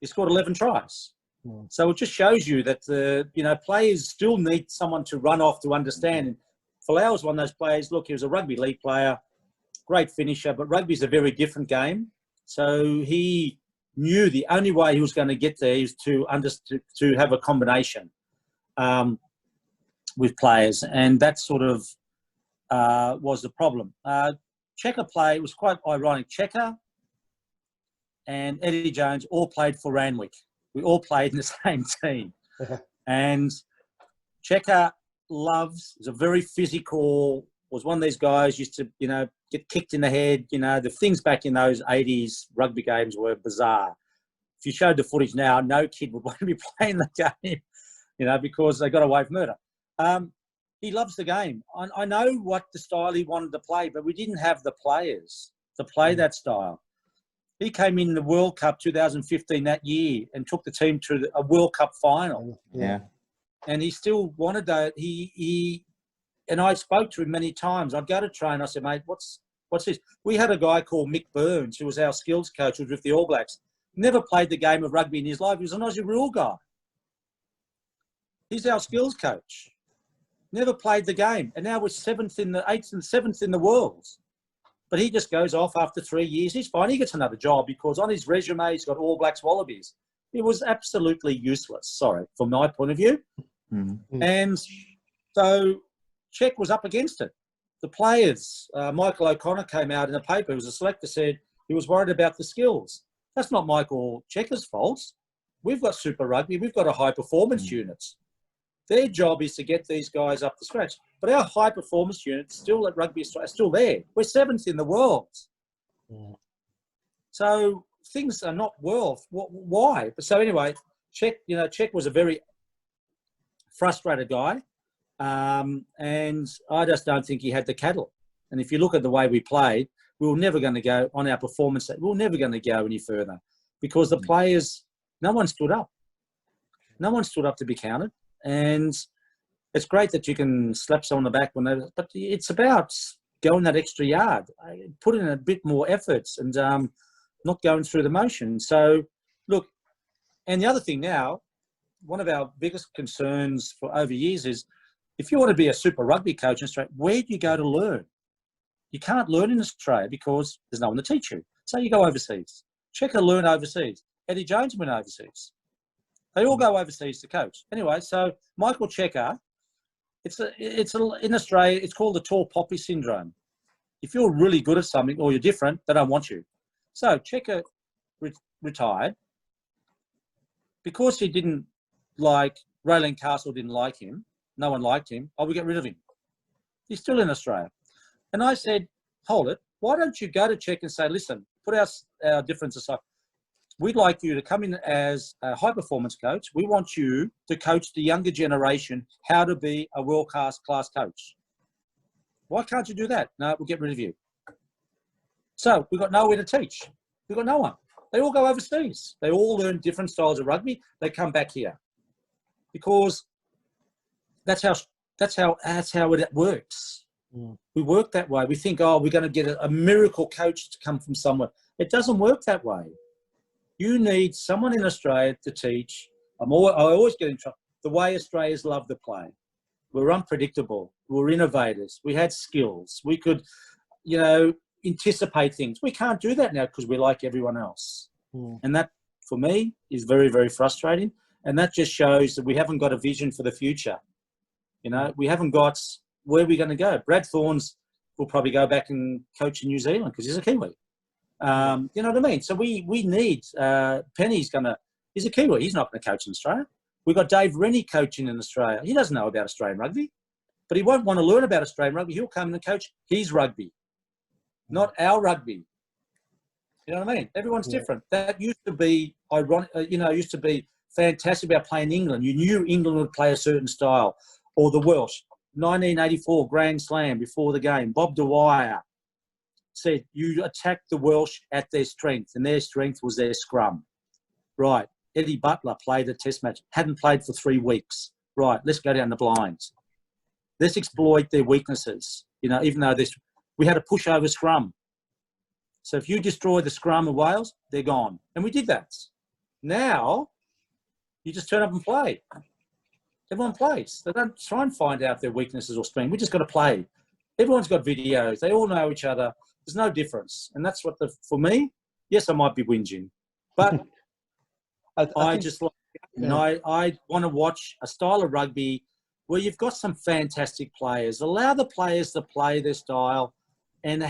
He scored 11 tries. So it just shows you that players still need someone to run off to understand. And Folau was one of those players. Look, he was a rugby league player, great finisher, but rugby's a very different game. So he knew the only way he was going to get there is to have a combination with players, and that sort of was the problem. Checker play was quite ironic. Checker and Eddie Jones all played for Randwick. We all played in the same team. And Checker is a very physical, was one of these guys used to, get kicked in the head. The things back in those 80s rugby games were bizarre. If you showed the footage now, no kid would want to be playing the game, because they got away from murder. He loves the game. I know what the style he wanted to play, but we didn't have the players to play that style. He came in the World Cup 2015 that year and took the team to a World Cup final. Yeah. and he still wanted that. And I spoke to him many times. I'd go to train. I said, mate, what's this? We had a guy called Mick Burns, who was our skills coach, who was with the All Blacks. Never played the game of rugby in his life. He was an Aussie rule guy. He's our skills coach. Never played the game. And now we're 8th and 7th in the world. But he just goes off after 3 years. He's fine. He gets another job because on his resume, he's got All Blacks Wallabies. It was absolutely useless, sorry, from my point of view. Mm-hmm. And so Czech was up against it. The players, Michael O'Connor came out in the paper, who was a selector, said he was worried about the skills. That's not Michael Czech's fault. We've got Super Rugby. We've got a high-performance units. Their job is to get these guys up to scratch. But our high-performance units still at Rugby Australia are still there. We're 7th in the world. Yeah. So things are not well. Why? So anyway, Czech was a very frustrated guy. And I just don't think he had the cattle. And if you look at the way we played, we were never going to go on our performance. We were never going to go any further because the players, no one stood up. No one stood up to be counted. And it's great that you can slap someone on the back but it's about going that extra yard, put in a bit more efforts and not going through the motion. So look, and the other thing now, one of our biggest concerns for over years is if you want to be a Super Rugby coach in Australia, where do you go to learn? You can't learn in Australia because there's no one to teach you. So you go overseas. Checker learn overseas. Eddie Jones went overseas. They all go overseas to coach. Anyway, so Michael Checker, in Australia, it's called the tall poppy syndrome. If you're really good at something or you're different, they don't want you. So Checker retired because he didn't like, Raylene Castle didn't like him. No one liked him. I would get rid of him. He's still in Australia. And I said, hold it. Why don't you go to Czech and say, listen, put our differences aside. We'd like you to come in as a high-performance coach. We want you to coach the younger generation how to be a world-class coach. Why can't you do that? No, we'll get rid of you. So we've got nowhere to teach. We've got no one. They all go overseas. They all learn different styles of rugby. They come back here because that's how it works. Mm. We work that way. We think, we're going to get a miracle coach to come from somewhere. It doesn't work that way. You need someone in Australia to teach. I always get in trouble. The way Australians love to play. We're unpredictable. We're innovators. We had skills. We could, anticipate things. We can't do that now because we're like everyone else. Mm. And that, for me, is very, very frustrating. And that just shows that we haven't got a vision for the future. We haven't got where we're going to go. Brad Thorns will probably go back and coach in New Zealand because he's a Kiwi. You know what I mean? So we need, Penny's he's a Kiwi. He's not going to coach in Australia. We've got Dave Rennie coaching in Australia. He doesn't know about Australian rugby, but he won't want to learn about Australian rugby. He'll come in and coach his rugby, not our rugby. You know what I mean? Everyone's different. That used to be ironic, used to be fantastic about playing England. You knew England would play a certain style, or the Welsh. 1984 Grand Slam before the game. Bob Dwyer said you attacked the Welsh at their strength, and their strength was their scrum. Right. Eddie Butler played a test match, hadn't played for 3 weeks. Right, let's go down the blinds. Let's exploit their weaknesses. Even though we had a pushover scrum. So if you destroy the scrum of Wales, they're gone. And we did that. Now, you just turn up and play. Everyone plays. They don't try and find out their weaknesses or strengths. We just got to play. Everyone's got videos. They all know each other. There's no difference. And that's what for me, yes, I might be whinging, but I just like, I want to watch a style of rugby where you've got some fantastic players. Allow the players to play their style and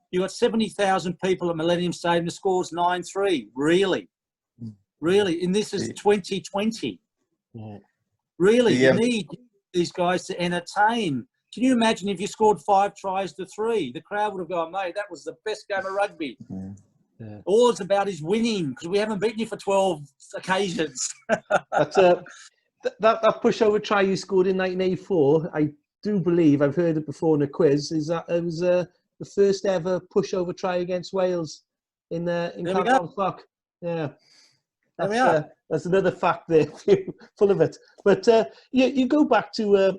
you've got 70,000 people at Millennium Stadium. The score's 9-3. Really? And this is 2020. Yeah. Really, you need these guys to entertain. Can you imagine if you scored 5 tries to 3? The crowd would have gone, mate, that was the best game of rugby. Yeah. All it's about is winning because we haven't beaten you for 12 occasions. That's that pushover try you scored in 1984. I do believe, I've heard it before in a quiz, is that it was the first ever pushover try against Wales in Campo. Yeah. That's another fact there, full of it. But you go back to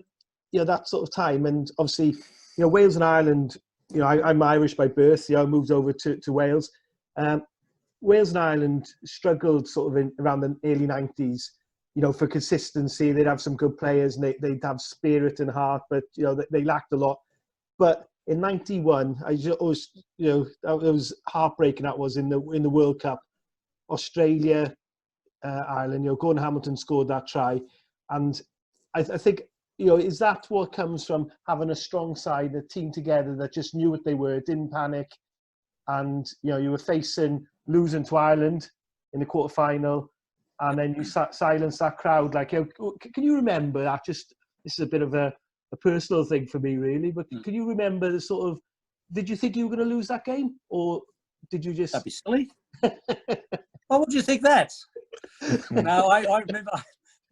that sort of time, and obviously, Wales and Ireland. I'm Irish by birth. I moved over to Wales. Wales and Ireland struggled sort of around the early 90s. For consistency, they'd have some good players, and they'd have spirit and heart, but they lacked a lot. But in '91, it was heartbreaking. That was in the World Cup. Australia, Ireland. Gordon Hamilton scored that try, and I think is that what comes from having a strong side, a team together that just knew what they were, didn't panic, and you were losing to Ireland in the quarterfinal, and then you silenced that crowd. Like, can you remember that? This is a bit of a personal thing for me, really. But can you remember the sort of? Did you think you were going to lose that game, or did you just? That'd be silly. Why would you think that? No, I remember.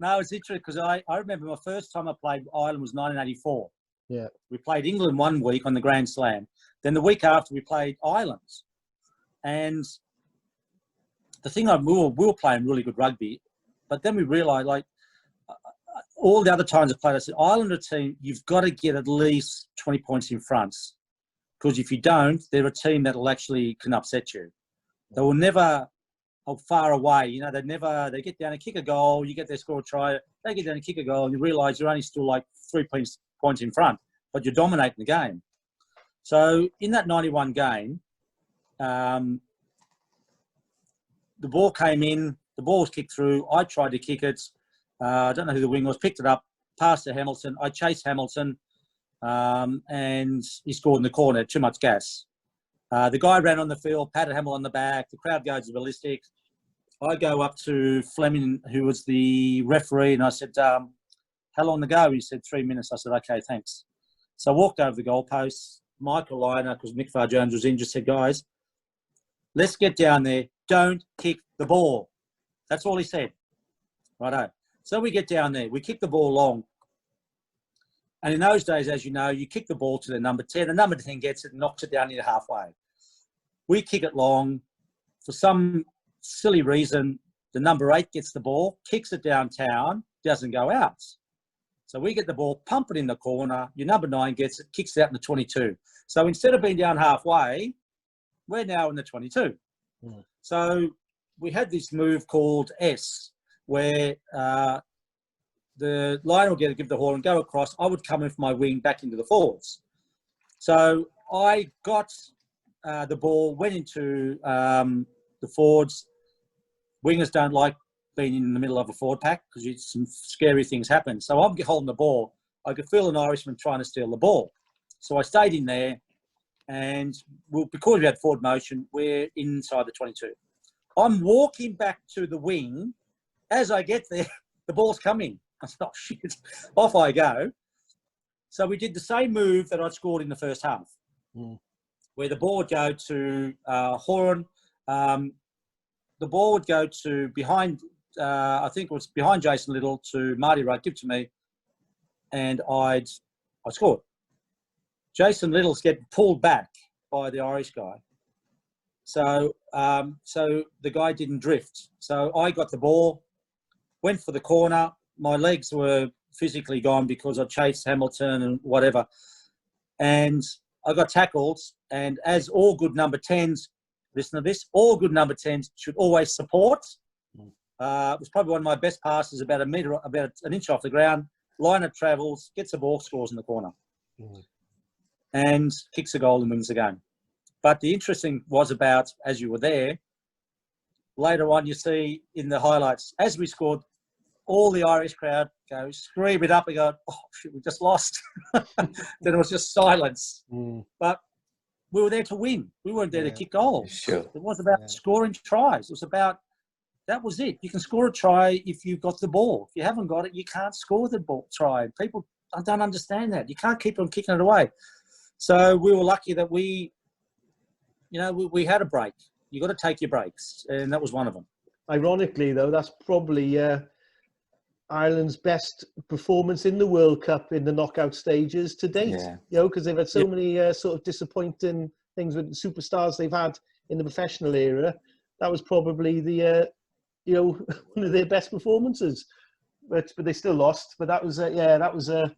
No, it's interesting because I remember my first time I played Ireland was 1984. Yeah. We played England one week on the Grand Slam. Then the week after we played Ireland. And the thing we were playing really good rugby, but then we realised, like, all the other times I played, I said, Ireland are a team, you've got to get at least 20 points in front. Because if you don't, they're a team that'll actually can upset you. They will never far away. They get down and kick a goal, you get their score a try, they get down and kick a goal, and you realise you're only still like 3 points in front, but you're dominating the game. So in that 91 game, the ball came in, the ball was kicked through, I tried to kick it, I don't know who the wing was, picked it up, passed to Hamilton, I chased Hamilton, and he scored in the corner, too much gas. The guy ran on the field, patted Hamilton on the back, the crowd goes ballistic. I go up to Fleming, who was the referee, and I said, how long to go? He said, 3 minutes. I said, okay, thanks. So I walked over the goalposts. Michael Liner, because Mick Farr-Jones was in, just said, guys, let's get down there. Don't kick the ball. That's all he said. Righto. So we get down there. We kick the ball long. And in those days, as you know, you kick the ball to the number 10. The number 10 gets it and knocks it down near halfway. We kick it long. For some silly reason, the number 8 gets the ball, kicks it downtown, doesn't go out. So we get the ball, pump it in the corner. Your number 9 gets it, kicks it out in the 22. So instead of being down halfway, we're now in the 22. Mm. So we had this move called S, where the line will give the horn and go across. I would come in for my wing back into the forwards. So I got the ball, went into the forwards. Wingers don't like being in the middle of a forward pack because some scary things happen. So I'm holding the ball. I could feel an Irishman trying to steal the ball. So I stayed in there, and because we had forward motion, we're inside the 22. I'm walking back to the wing. As I get there, the ball's coming. I said, oh, shit. Off I go. So we did the same move that I scored in the first half, where the ball would go to Horan. The ball would go to behind, I think it was behind Jason Little, to Marty Wright, give to me, and I scored. Jason Little's getting pulled back by the Irish guy. So the guy didn't drift. So I got the ball, went for the corner. My legs were physically gone because I chased Hamilton and whatever. And I got tackled. And as all good number 10s, listen to this, all good number 10s should always support. It was probably one of my best passes, about an inch off the ground. Liner travels, gets the ball, scores in the corner. And kicks a goal and wins the game. But the interesting was about, as you were there, later on you see in the highlights, as we scored, all the Irish crowd go screaming up and go, oh, shit, we just lost. Then it was just silence. But we were there to win. We weren't there to kick goals. Sure. It was about scoring tries. It was about, that was it. You can score a try if you've got the ball. If you haven't got it, you can't score the ball try. People don't understand that. You can't keep on kicking it away. So we were lucky that we had a break. You got to take your breaks, and that was one of them. Ironically, though, that's probably Ireland's best performance in the World Cup in the knockout stages to date. Because they've had so many sort of disappointing things with the superstars they've had in the professional era. That was probably the one of their best performances. But they still lost. But that was that was a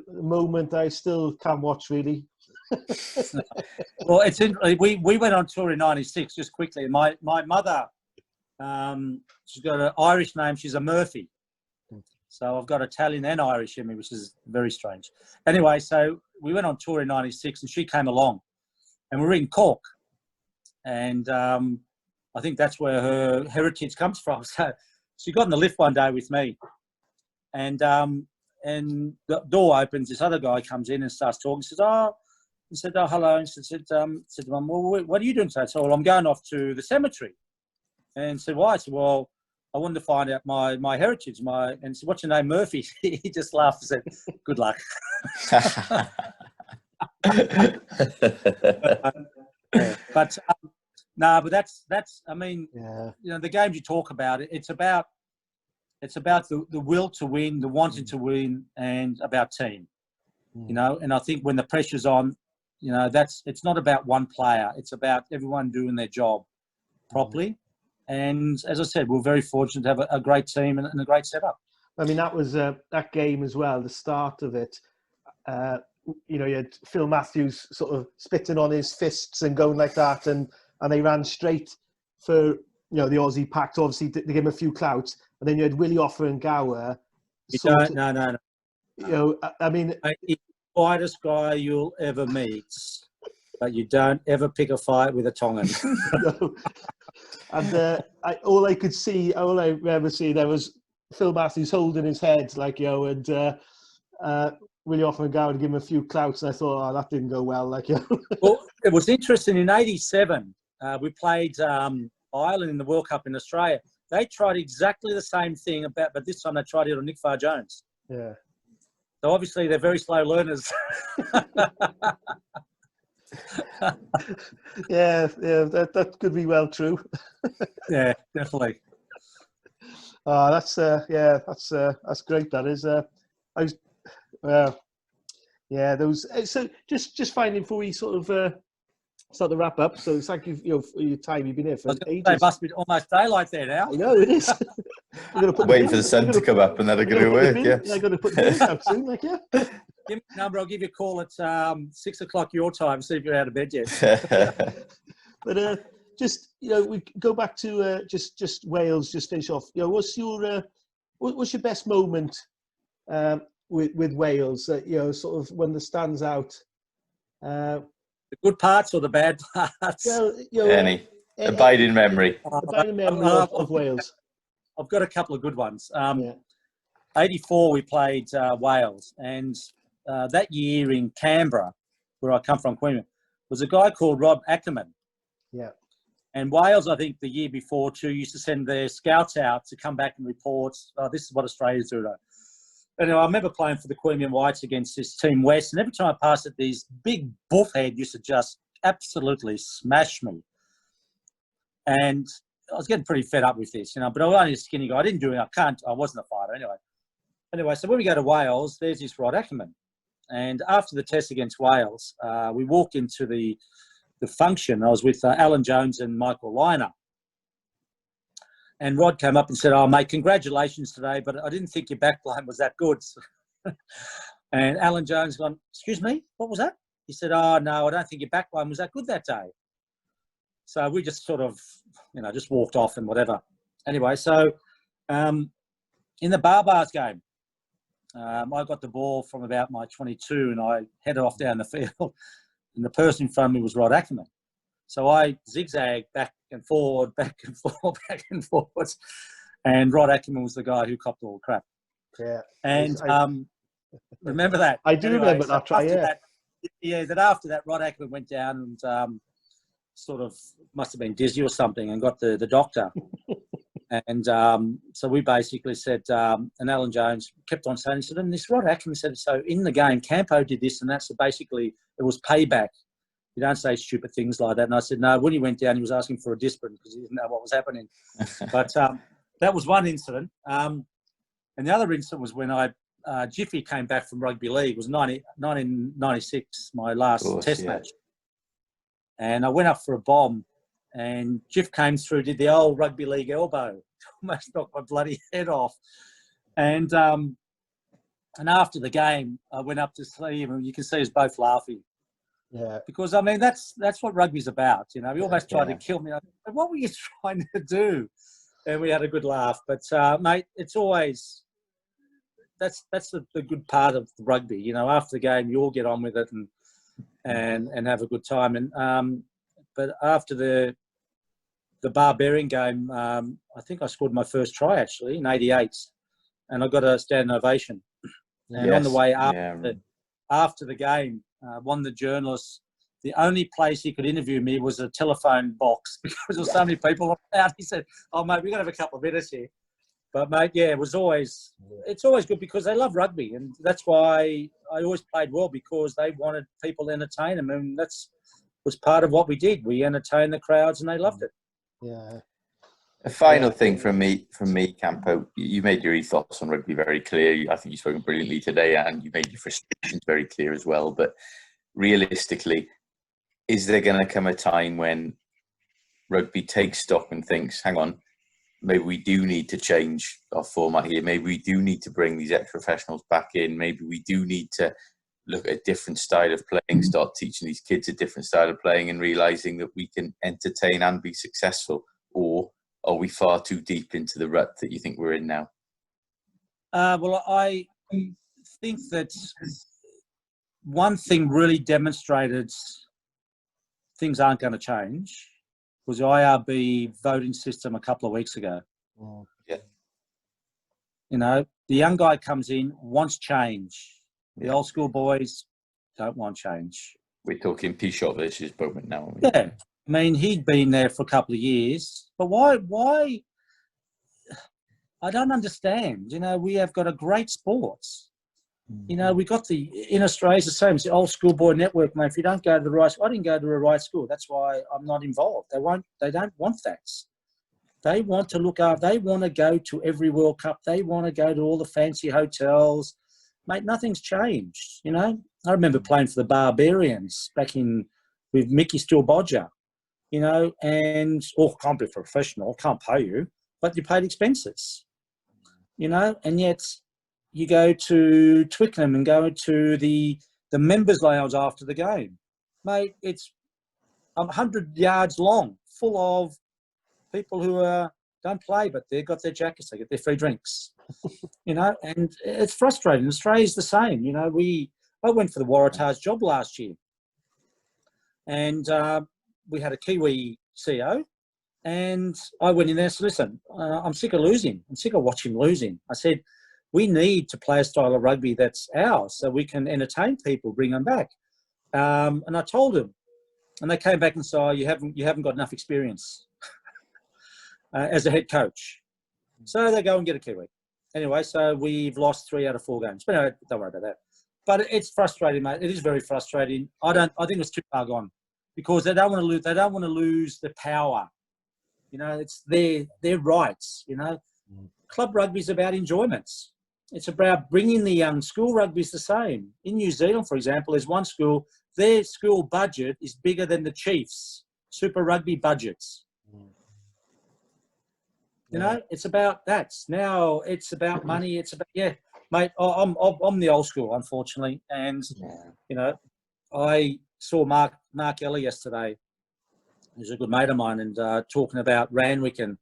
moment I still can't watch really. Well, it's we went on tour in '96. Just quickly, my mother, she's got an Irish name. She's a Murphy, so I've got Italian and Irish in me, which is very strange. Anyway, so we went on tour in '96, and she came along, and we were in Cork, and I think that's where her heritage comes from. So she got in the lift one day with me, and the door opens. This other guy comes in and starts talking. He said, "Oh, hello." And said to Mum, "Well, what are you doing today?" So, "Well, I'm going off to the cemetery." And said, "Why?" I said, "Well, I wanted to find out my heritage." And said, "What's your name, Murphy?" He just laughed and said, "Good luck." But no, but that's. I mean, the games you talk about, it's about the will to win, the wanting to win, and about team. And I think when the pressure's on, it's not about one player. It's about everyone doing their job properly. And as I said, we're very fortunate to have a great team and a great setup. I mean, that was that game as well. The start of it. You had Phil Matthews sort of spitting on his fists and going like that, and they ran straight for the Aussie pack to obviously to give him a few clouts, and then you had Willie Offer and Gower. No. I mean, he's the quietest guy you'll ever meet, but you don't ever pick a fight with a Tongan. No. And all I remember seeing there was Phil Matthews holding his head and Willie Offer and Gower to give him a few clouts, and I thought, that didn't go well. Well, it was interesting. In '87, we played Ireland in the World Cup in Australia. They tried exactly the same thing, but this time they tried it on Nick Farr-Jones. Yeah. So obviously they're very slow learners. Yeah, that could be well true. Yeah, definitely. That's great. That is. Those. So just finding before we sort of start to wrap up. So thank you, for your time. You've been here for ages. It must be almost daylight there now. I know it is. Waiting for the sun to come up and then I'm going to work. Yeah, I got to put this out soon. Give me a number. I'll give you a call at 6 o'clock your time. See if you're out of bed yet. But we go back to just Wales. Just finish off. What's your best moment with Wales? Sort of one that stands out. The good parts or the bad parts? Well, any abiding memory. Abiding memory of Wales. I've got a couple of good ones. 84, we played Wales, and that year in Canberra, where I come from, Queensland, was a guy called Rob Ackerman. Yeah. And Wales, I think the year before too, used to send their scouts out to come back and report, this is what Australia's doing. Anyway, I remember playing for the Queanbeyan Whites against this Team West, and every time I passed it, these big buffhead used to just absolutely smash me. And I was getting pretty fed up with this, but I was only a skinny guy. I didn't do it. I wasn't a fighter anyway. So when we go to Wales, there's this Rod Ackerman. And after the test against Wales, we walked into the function. I was with Alan Jones and Michael Liner. And Rod came up and said, "Oh, mate, congratulations today, but I didn't think your backline was that good." And Alan Jones gone, "Excuse me, what was that?" He said, "Oh, no, I don't think your backline was that good that day." So we just sort of, just walked off and whatever. Anyway, so in the Barbars game, I got the ball from about my 22 and I headed off down the field. And the person in front of me was Rod Ackerman. So I zigzagged back and forward, back and forward, back and forward. And Rod Ackerman was the guy who copped all the crap. Yeah. And remember that? I do remember that try, yeah. That after that, Rod Ackerman went down and sort of must have been dizzy or something and got the doctor. And so we basically said, and Alan Jones kept on saying, he said, and this Rod Ackerman said, so in the game, Campo did this and that. So basically it was payback. You don't say stupid things like that. And I said, no, when he went down, he was asking for a discipline because he didn't know what was happening. But that was one incident. And the other incident was when Jiffy came back from rugby league. It was 1996, my last test match. And I went up for a bomb and Jiff came through, did the old rugby league elbow, almost knocked my bloody head off. And after the game, I went up to see him, and you can see us both laughing. Yeah. Because, I mean, that's what rugby's about. You know, he almost tried to kill me. I said, what were you trying to do? And we had a good laugh. But, mate, it's always, that's the good part of the rugby. You know, after the game, you all get on with it and have a good time. And but after the Barbarian game, I think I scored my first try, actually, in '88. And I got a standing ovation. And on the way after the game, one of the journalists, the only place he could interview me was a telephone box because there were so many people out. He said, "Oh, mate, we're going to have a couple of minutes here." But, mate, yeah, it's always good because they love rugby. And that's why I always played well, because they wanted people to entertain them. And was part of what we did. We entertained the crowds and they loved it. Yeah. A final thing from me, Campo. You made your ethos on rugby very clear. I think you've spoken brilliantly today, and you made your frustrations very clear as well. But realistically, is there going to come a time when rugby takes stock and thinks, hang on, maybe we do need to change our format here. Maybe we do need to bring these ex-professionals back in. Maybe we do need to look at a different style of playing, start teaching these kids a different style of playing and realising that we can entertain and be successful? Or are we far too deep into the rut that you think we're in now? Well, I think that one thing really demonstrated things aren't going to change was the IRB voting system a couple of weeks ago. Oh. Yeah. You know, the young guy comes in, wants change. The old school boys don't want change. We're talking P-Shot versus Bowman now, aren't we? Yeah. I mean, he'd been there for a couple of years, but why? I don't understand. You know, we have got a great sports. You know, we got in Australia, the same as the old school boy network, mate. If you don't go to the right, I didn't go to the right school. That's why I'm not involved. They don't want that. They want to look after, they want to go to every World Cup. They want to go to all the fancy hotels. Mate, nothing's changed. You know, I remember playing for the Barbarians back with Mickey Steele-Bodger. You know, and can't be professional, can't pay you, but you paid expenses. You know, and yet you go to Twickenham and go to the members' lounge after the game, mate. It's 100 yards long, full of people who don't play, but they've got their jackets, they get their free drinks. You know, and it's frustrating. Australia's the same. You know, I went for the Waratahs job last year, and we had a Kiwi CEO, and I went in there and said, listen, I'm sick of losing. I'm sick of watching losing. I said, we need to play a style of rugby that's ours so we can entertain people, bring them back. And I told them, and they came back and said, you haven't got enough experience as a head coach. So they go and get a Kiwi. Anyway, so we've lost 3 out of 4 games. But anyway, don't worry about that. But it's frustrating, mate. It is very frustrating. I think it's too far gone. Because they don't want to lose. They don't want to lose the power. You know, it's their rights. You know, club rugby is about enjoyments. It's about bringing the young. School rugby is the same. In New Zealand, for example, there's one school. Their school budget is bigger than the Chiefs' Super Rugby budgets. You know, it's about that. Now it's about money. It's about mate. I'm the old school, unfortunately, and you know, I saw Mark Ellie yesterday. He's a good mate of mine, and talking about Randwick and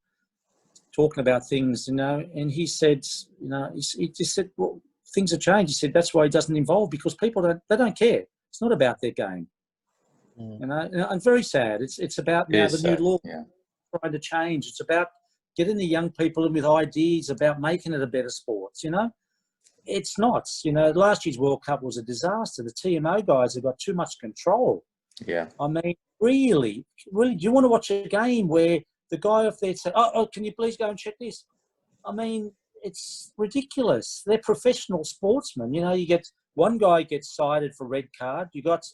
talking about things, you know. And he said, you know, he just said, well, things have changed. He said that's why he doesn't involve, because people don't care. It's not about their game. You know, and very sad. It's about now the new law trying to change. It's about getting the young people in with ideas about making it a better sport. You know. It's not. You know, last year's World Cup was a disaster. The TMO guys have got too much control. Yeah. I mean, really, do you want to watch a game where the guy off there said, oh, can you please go and check this? I mean, it's ridiculous. They're professional sportsmen. You know, you get one guy gets cited for red card. You got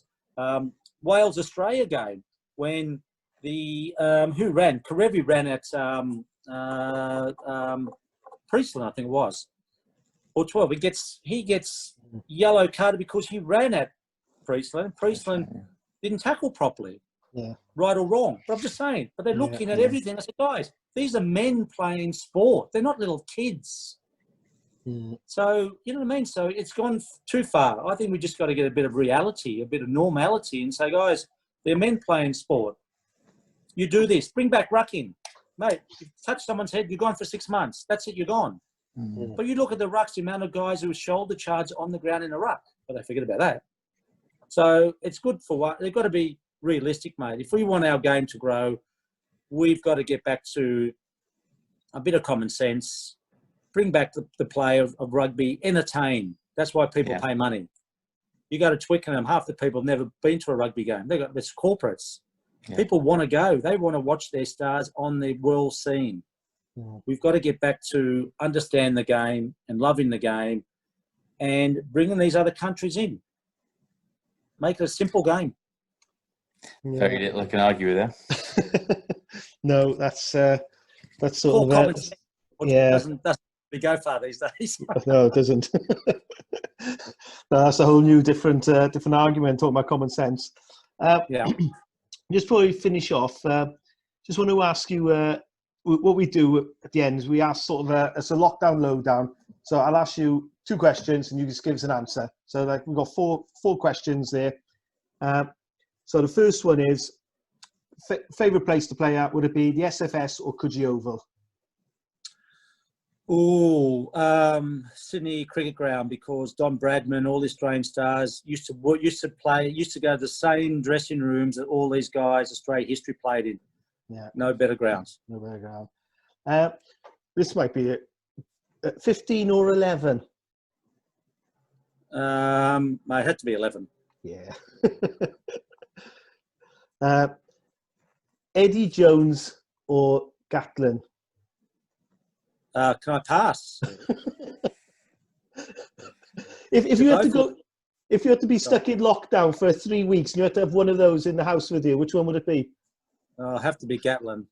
Wales-Australia game when the who ran? Karevi ran at Priestland, I think it was. Or 12, he gets yellow carded because he ran at Priestland. Priestland didn't tackle properly. right or wrong. But I'm just saying. But they're looking at everything. I said, guys, these are men playing sport. They're not little kids. So, you know what I mean? So it's gone too far. I think we just got to get a bit of reality, a bit of normality and say, guys, they're men playing sport. You do this. Bring back rucking. Mate, you touch someone's head, you're gone for 6 months. That's it, you're gone. But you look at the rucks, the amount of guys who shoulder charge on the ground in a ruck. But they forget about that. So it's good for what? They've got to be realistic, mate. If we want our game to grow, we've got to get back to a bit of common sense. Bring back the play of rugby, entertain. That's why people pay money. You go to Twickenham, half the people have never been to a rugby game. They've got this corporates. Yeah. People want to go. They want to watch their stars on the world scene. We've got to get back to understand the game and loving the game and bringing these other countries in. Make it a simple game. Very little I can argue with that. No, that's sort Poor of common sense. Doesn't go far these days. No, it doesn't. No, that's a whole new different argument talking about common sense. Just before we finish off, just want to ask you what we do at the end is we ask sort of it's a lockdown lowdown. So I'll ask you 2 questions and you just give us an answer. So like we've got four questions there. So the first one is favourite place to play at, would it be the SFS or Coogee Oval? Sydney Cricket Ground, because Don Bradman, all the Australian stars used to go to the same dressing rooms that all these guys Australia history played in. Yeah, no better grounds. No better ground. This might be it. 15 or 11. It had to be 11. Yeah. Eddie Jones or Gatlin? Can I pass? if you had to be stuck in lockdown for 3 weeks and you had to have one of those in the house with you, which one would it be? It'll have to be Gatlin.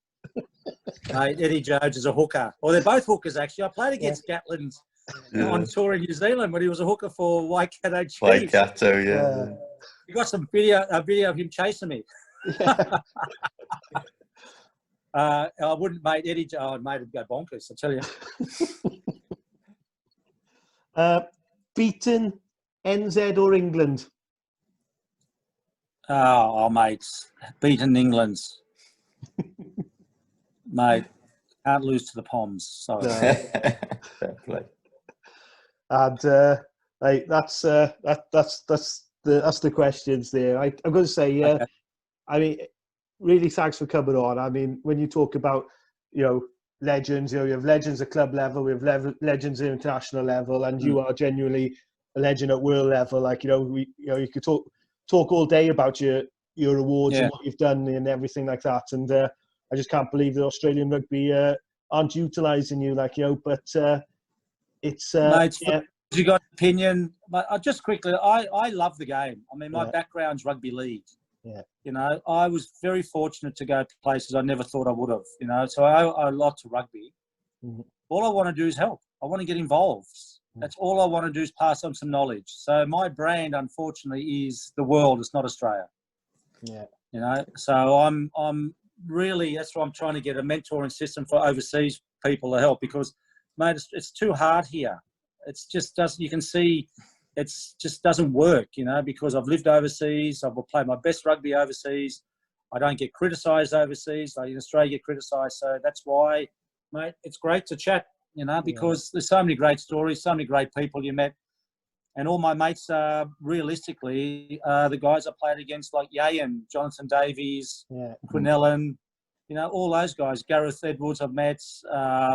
Eddie Jones is a hooker. Well, they're both hookers, actually. I played against Gatlin on tour in New Zealand when he was a hooker for Waikato Chiefs. Waikato, yeah. You got some video of him chasing me. Yeah. I wouldn't, mate. Eddie, I'd made him go bonkers, I tell you. Beaten, NZ or England? Mate, beaten England's. Mate, can't lose to the Poms. Sorry. Fair play. And that's the questions there. I'm going to say, Okay. I mean, really thanks for coming on. I mean, when you talk about, legends, you have legends at club level, we have legends at international level, and you are genuinely a legend at world level. Like, you could talk all day about your awards and what you've done and everything like that. And I just can't believe that Australian rugby aren't utilising you, but it's... Mate, you got an opinion? Just quickly, I love the game. I mean, my background's rugby league. Yeah. I was very fortunate to go to places I never thought I would have, so I owe a lot to rugby. Mm-hmm. All I want to do is help. I want to get involved. That's all I want to do is pass on some knowledge. So my brand, unfortunately, is the world. It's not Australia. Yeah. So I'm really, that's why I'm trying to get a mentoring system for overseas people to help, because, mate, it's too hard here. It's just doesn't, you can see it just doesn't work, because I've lived overseas. I've played my best rugby overseas. I don't get criticised overseas. Like in Australia, get criticised. So that's why, mate, it's great to chat, because there's so many great stories, so many great people you met. And all my mates are realistically the guys I played against, like Yayan, Jonathan Davies, Quinellen, all those guys. Gareth Edwards I've met,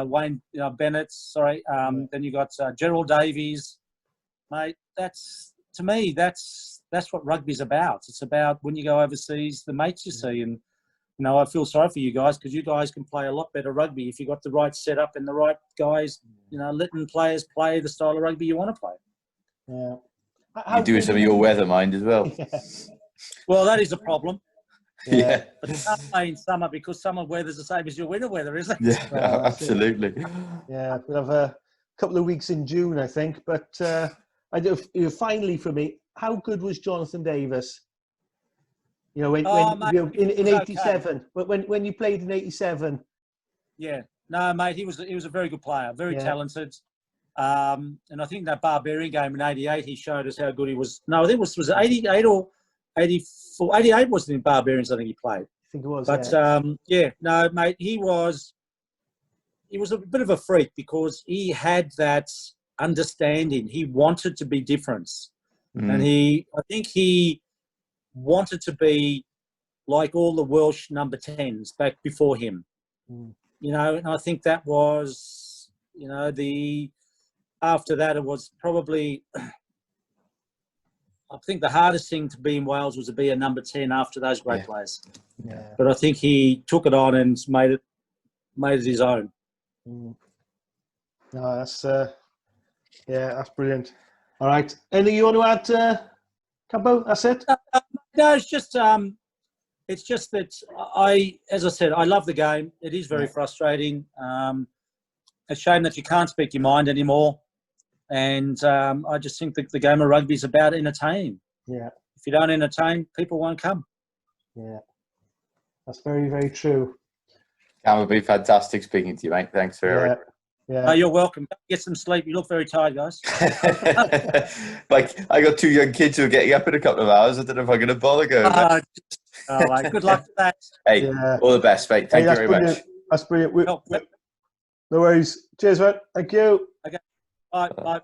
Wayne Bennett, sorry. Then you got Gerald Davies. Mate, to me, that's what rugby's about. It's about when you go overseas, the mates you see. And, I feel sorry for you guys, because you guys can play a lot better rugby if you've got the right setup and the right guys, letting players play the style of rugby you want to play. Yeah. You do some of your weather mind as well. Well, that is a problem. Yeah. But you can't play in summer, because summer weather's the same as your winter weather, isn't it? Yeah, absolutely. Yeah, we'll have a couple of weeks in June, I think. But finally for me, how good was Jonathan Davis? You know, Mate, in he was '87, when you played in '87. Yeah, no, mate, he was a very good player, very talented. And I think that Barbarian game in '88, he showed us how good he was. No, I think it was '88 or '84. '88 wasn't in Barbarians. I think he played. I think it was. But no, mate, he was a bit of a freak because he had that understanding. He wanted to be different, and I think he wanted to be like all the Welsh number 10s back before him. You know, and I think that was, you know, after that it was probably, I think the hardest thing to be in Wales was to be a number 10 after those great players. Yeah. But I think he took it on and made it his own. No, that's that's brilliant. All right, anything you want to add, Campo? That's it. No, it's just that as I said, I love the game. It is very frustrating. A shame that you can't speak your mind anymore. And I just think that the game of rugby is about entertaining. Yeah. If you don't entertain, people won't come. Yeah. That's very, very true. Cam, it'll be fantastic speaking to you, mate. Thanks for everything. Yeah. No, you're welcome. Get some sleep. You look very tired, guys. Like, I got 2 young kids who are getting up in a couple of hours. I don't know if I'm going to bother going. All right. Good luck for that. Hey, all the best, mate. Thank you very much. That's brilliant. No worries. Cheers, mate. Thank you. Okay. Bye. Bye.